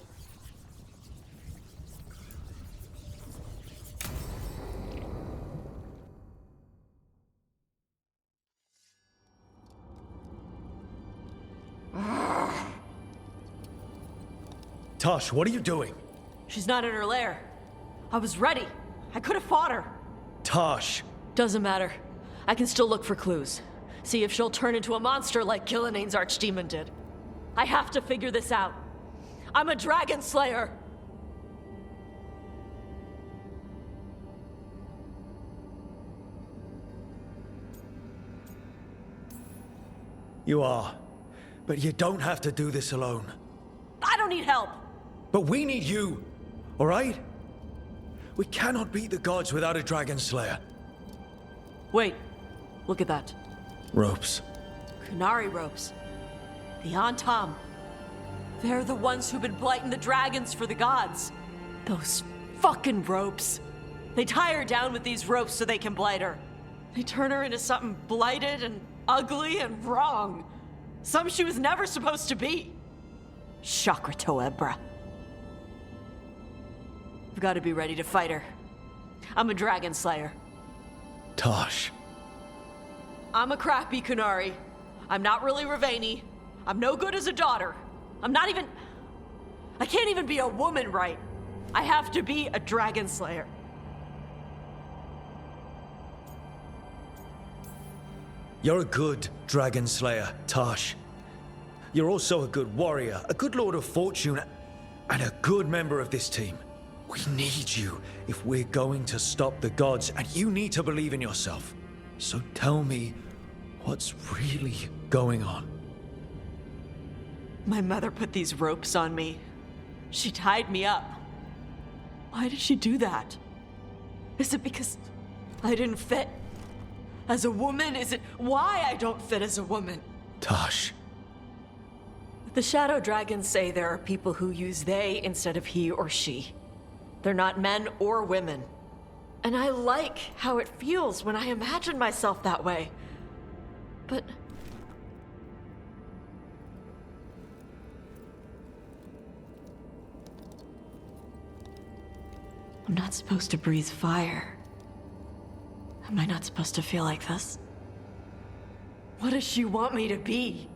Tosh, what are you doing? She's not in her lair. I was ready. I could have fought her. Tosh! Doesn't matter. I can still look for clues. See if she'll turn into a monster like Kil'jaenain's archdemon did. I have to figure this out. I'm a dragon slayer. You are. But you don't have to do this alone. I don't need help. But we need you, all right? We cannot beat the gods without a dragon slayer. Wait, look at that. Ropes. Kunari ropes. The Antam. They're the ones who've been blighting the dragons for the gods. Those fucking ropes. They tie her down with these ropes so they can blight her. They turn her into something blighted and ugly and wrong. Something she was never supposed to be. Chakra Toebra. I've got to be ready to fight her. I'm a dragon slayer. Tosh. I'm a crappy Kunari. I'm not really Ravani. I'm no good as a daughter. I'm not even... I can't even be a woman right. I have to be a dragon slayer. You're a good dragon slayer, Tosh. You're also a good warrior, a good lord of fortune, and a good member of this team. We need you if we're going to stop the gods, and you need to believe in yourself. So tell me, what's really going on? My mother put these ropes on me. She tied me up. Why did she do that? Is it because I didn't fit as a woman? Is it why I don't fit as a woman? Tosh. The Shadow Dragons say there are people who use they instead of he or she. They're not men or women. And I like how it feels when I imagine myself that way. But... I'm not supposed to breathe fire. Am I not supposed to feel like this? What does she want me to be?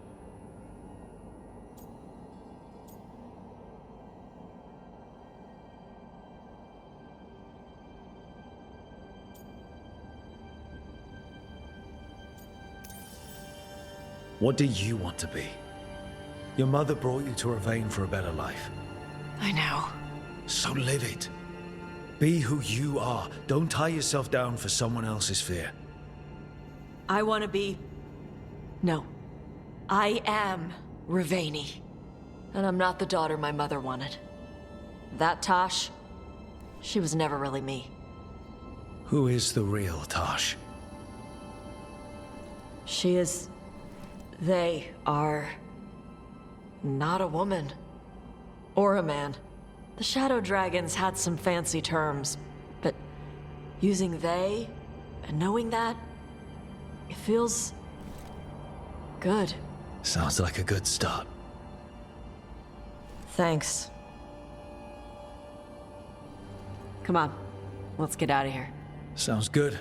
What do you want to be? Your mother brought you to Ravane for a better life. I know. So live it. Be who you are. Don't tie yourself down for someone else's fear. I want to be... No. I am Ravani. And I'm not the daughter my mother wanted. That Tosh, she was never really me. Who is the real Tosh? She is They are not a woman or a man. The Shadow Dragons had some fancy terms, but using they and knowing that, it feels good. Sounds like a good start. Thanks. Come on, let's get out of here. Sounds good.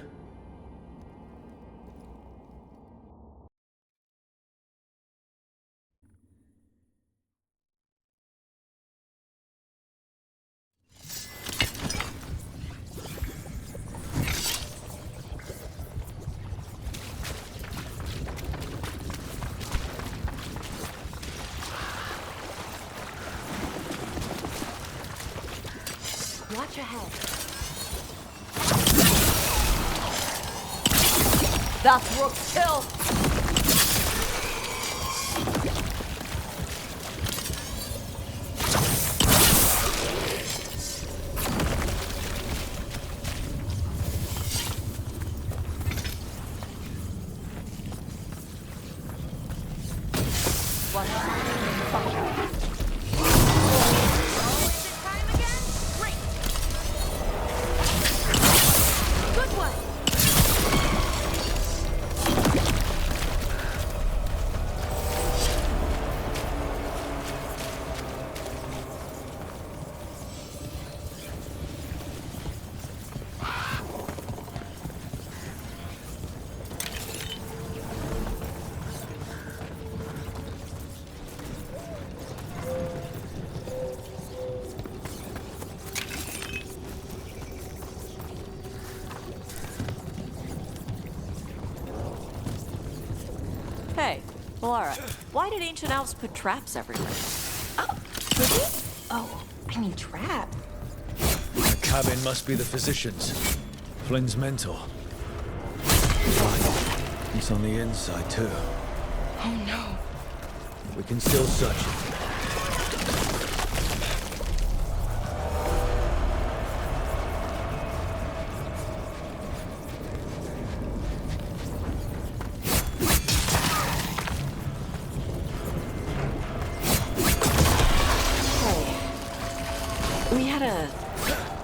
Watch ahead. That's Rook's kill! Hey, Laura, why did ancient elves put traps everywhere? Oh, did he? Oh, I mean trap. The cabin must be the physician's. Flynn's mentor. He's on the inside too. Oh no. We can still search it.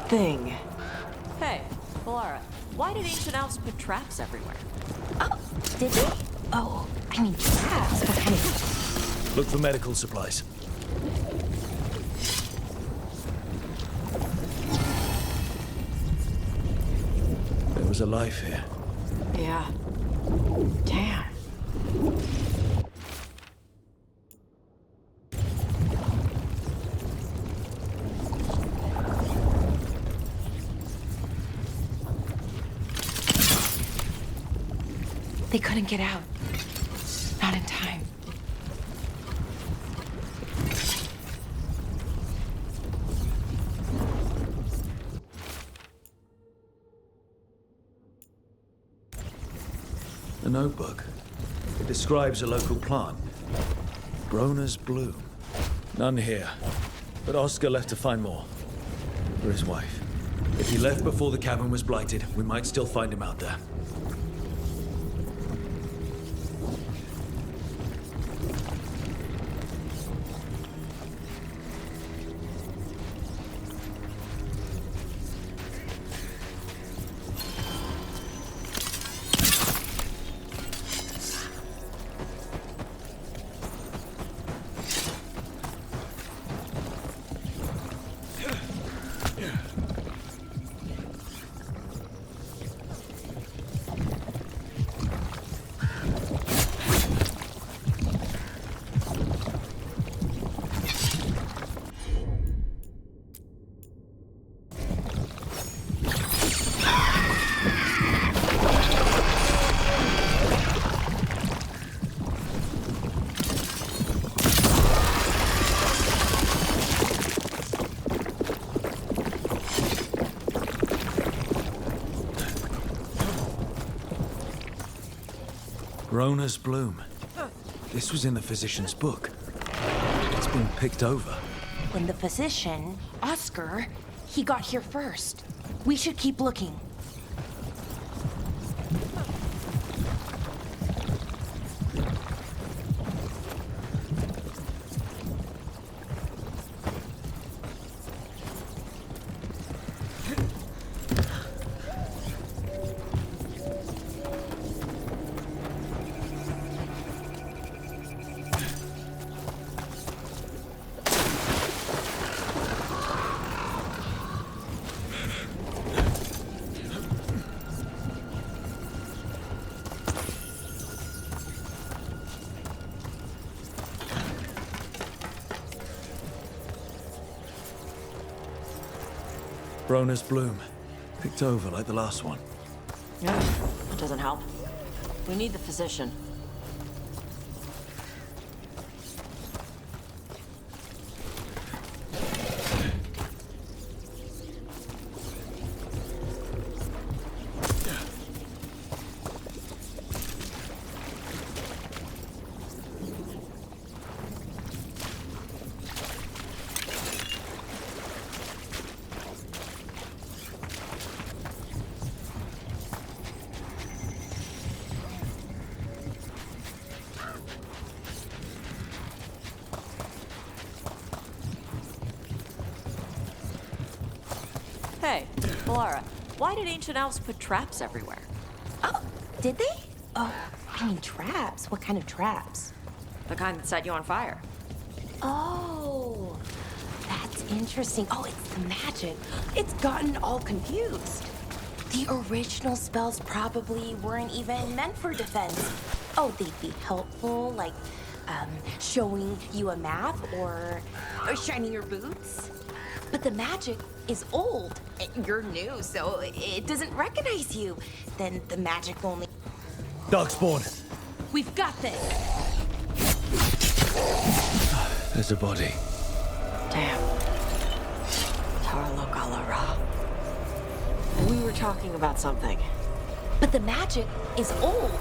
Thing. Hey, Laura, why did ancient elves put traps everywhere? Oh, did they? Oh, I mean traps. What kind of... Look for medical supplies. There was a life here. Yeah. Damn. They couldn't get out. Not in time. A notebook. It describes a local plant. Broner's bloom. None here. But Oscar left to find more. For his wife. If he left before the cabin was blighted, we might still find him out there. Broner's bloom. This was in the physician's book. It's been picked over. When the physician, Oscar, he got here first. We should keep looking. Broner's bloom. Picked over like the last one. Yeah, that doesn't help. We need the physician. Hey, Laura, why did ancient elves put traps everywhere? Oh, did they? Oh, I mean traps. What kind of traps? The kind that set you on fire. Oh, that's interesting. Oh, it's the magic. It's gotten all confused. The original spells probably weren't even meant for defense. Oh, they'd be helpful, like showing you a map or shining your boots. But the magic is old. You're new, so it doesn't recognize you. Then the magic only... Darkspawn! We've got this! There's a body. Damn. Tarlogalara. We were talking about something. But the magic is old.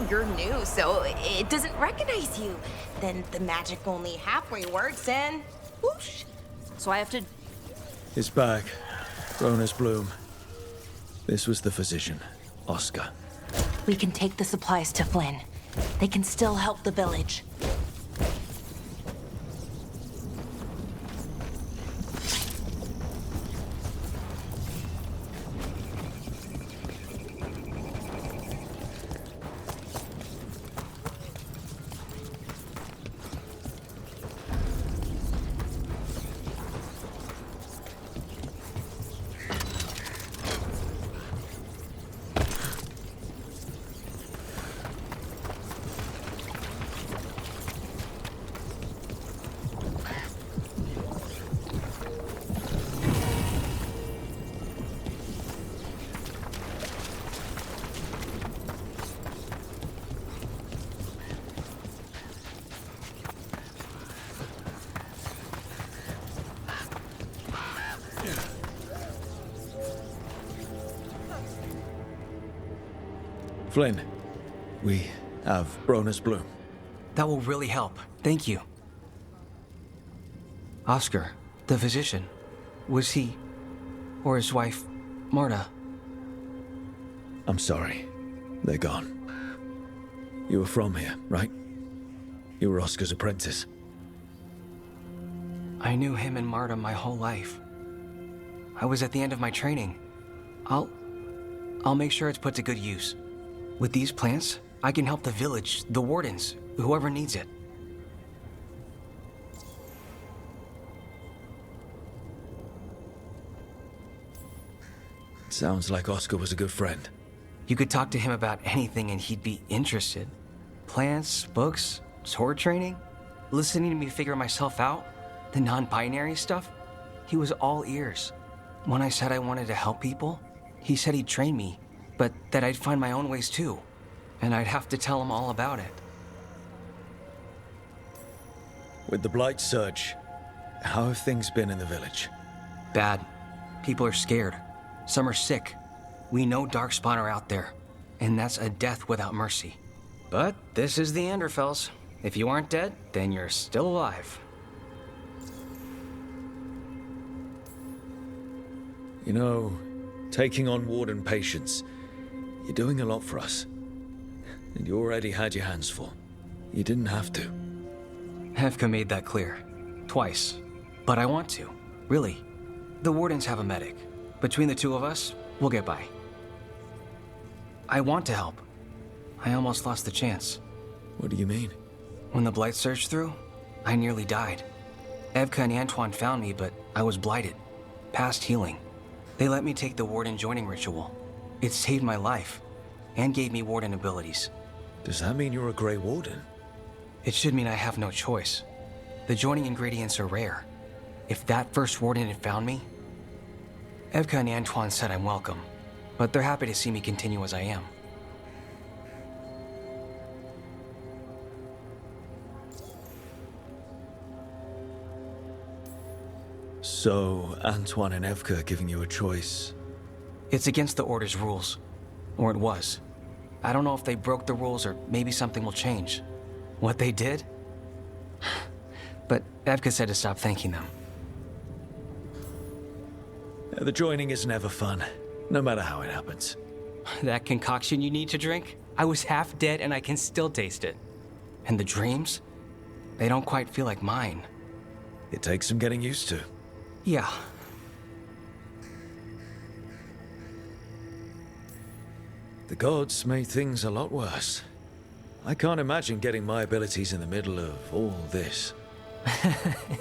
You're new, so it doesn't recognize you. Then the magic only halfway works and... whoosh! So I have to... It's back. Broner's bloom. This was the physician, Oscar. We can take the supplies to Flynn. They can still help the village. Flynn, we have Broner's bloom. That will really help. Thank you. Oscar, the physician, was he, or his wife, Marta? I'm sorry. They're gone. You were from here, right? You were Oscar's apprentice. I knew him and Marta my whole life. I was at the end of my training. I'll make sure it's put to good use. With these plants, I can help the village, the wardens, whoever needs it. Sounds like Oscar was a good friend. You could talk to him about anything and he'd be interested. Plants, books, sword training, listening to me figure myself out, the non-binary stuff. He was all ears. When I said I wanted to help people, he said he'd train me, but that I'd find my own ways too, and I'd have to tell him all about it. With the Blight surge, how have things been in the village? Bad. People are scared. Some are sick. We know Darkspawn are out there, and that's a death without mercy. But this is the Anderfells. If you aren't dead, then you're still alive. You know, taking on Warden patients, you're doing a lot for us. And you already had your hands full. You didn't have to. Hevka made that clear. Twice. But I want to. Really. The Wardens have a medic. Between the two of us, we'll get by. I want to help. I almost lost the chance. What do you mean? When the Blight surged through, I nearly died. Evka and Antoine found me, but I was blighted. Past healing. They let me take the Warden joining ritual. It saved my life, and gave me Warden abilities. Does that mean you're a Grey Warden? It should mean I have no choice. The joining ingredients are rare. If that first Warden had found me... Evka and Antoine said I'm welcome, but they're happy to see me continue as I am. So, Antoine and Evka are giving you a choice. It's against the Order's rules. Or it was. I don't know if they broke the rules or maybe something will change. What they did? But Evka said to stop thanking them. The joining is never fun, no matter how it happens. That concoction you need to drink? I was half dead and I can still taste it. And the dreams? They don't quite feel like mine. It takes some getting used to. Yeah. The gods made things a lot worse. I can't imagine getting my abilities in the middle of all this.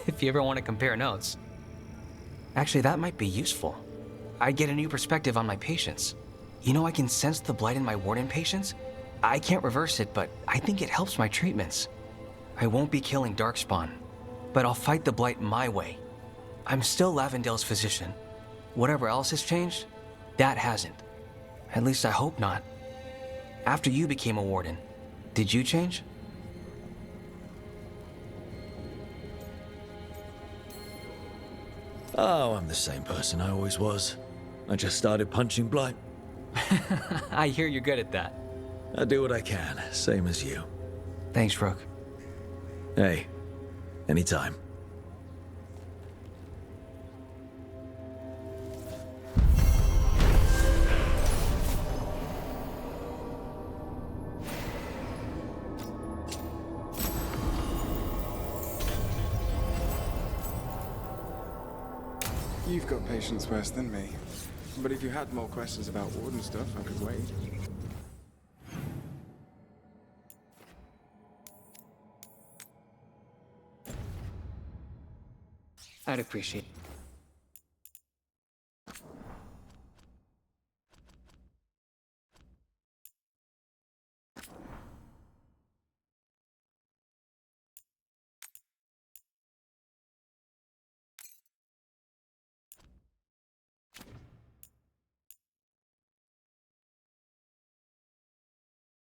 If you ever want to compare notes. Actually, that might be useful. I'd get a new perspective on my patients. You know, I can sense the blight in my warden patients. I can't reverse it, but I think it helps my treatments. I won't be killing Darkspawn, but I'll fight the blight my way. I'm still Lavendale's physician. Whatever else has changed, that hasn't. At least I hope not. After you became a warden, did you change? Oh, I'm the same person I always was. I just started punching blight. I hear you're good at that. I do what I can, same as you. Thanks, Rook. Hey, anytime. You've got patience worse than me. But if you had more questions about Warden stuff, I could wait. I'd appreciate it.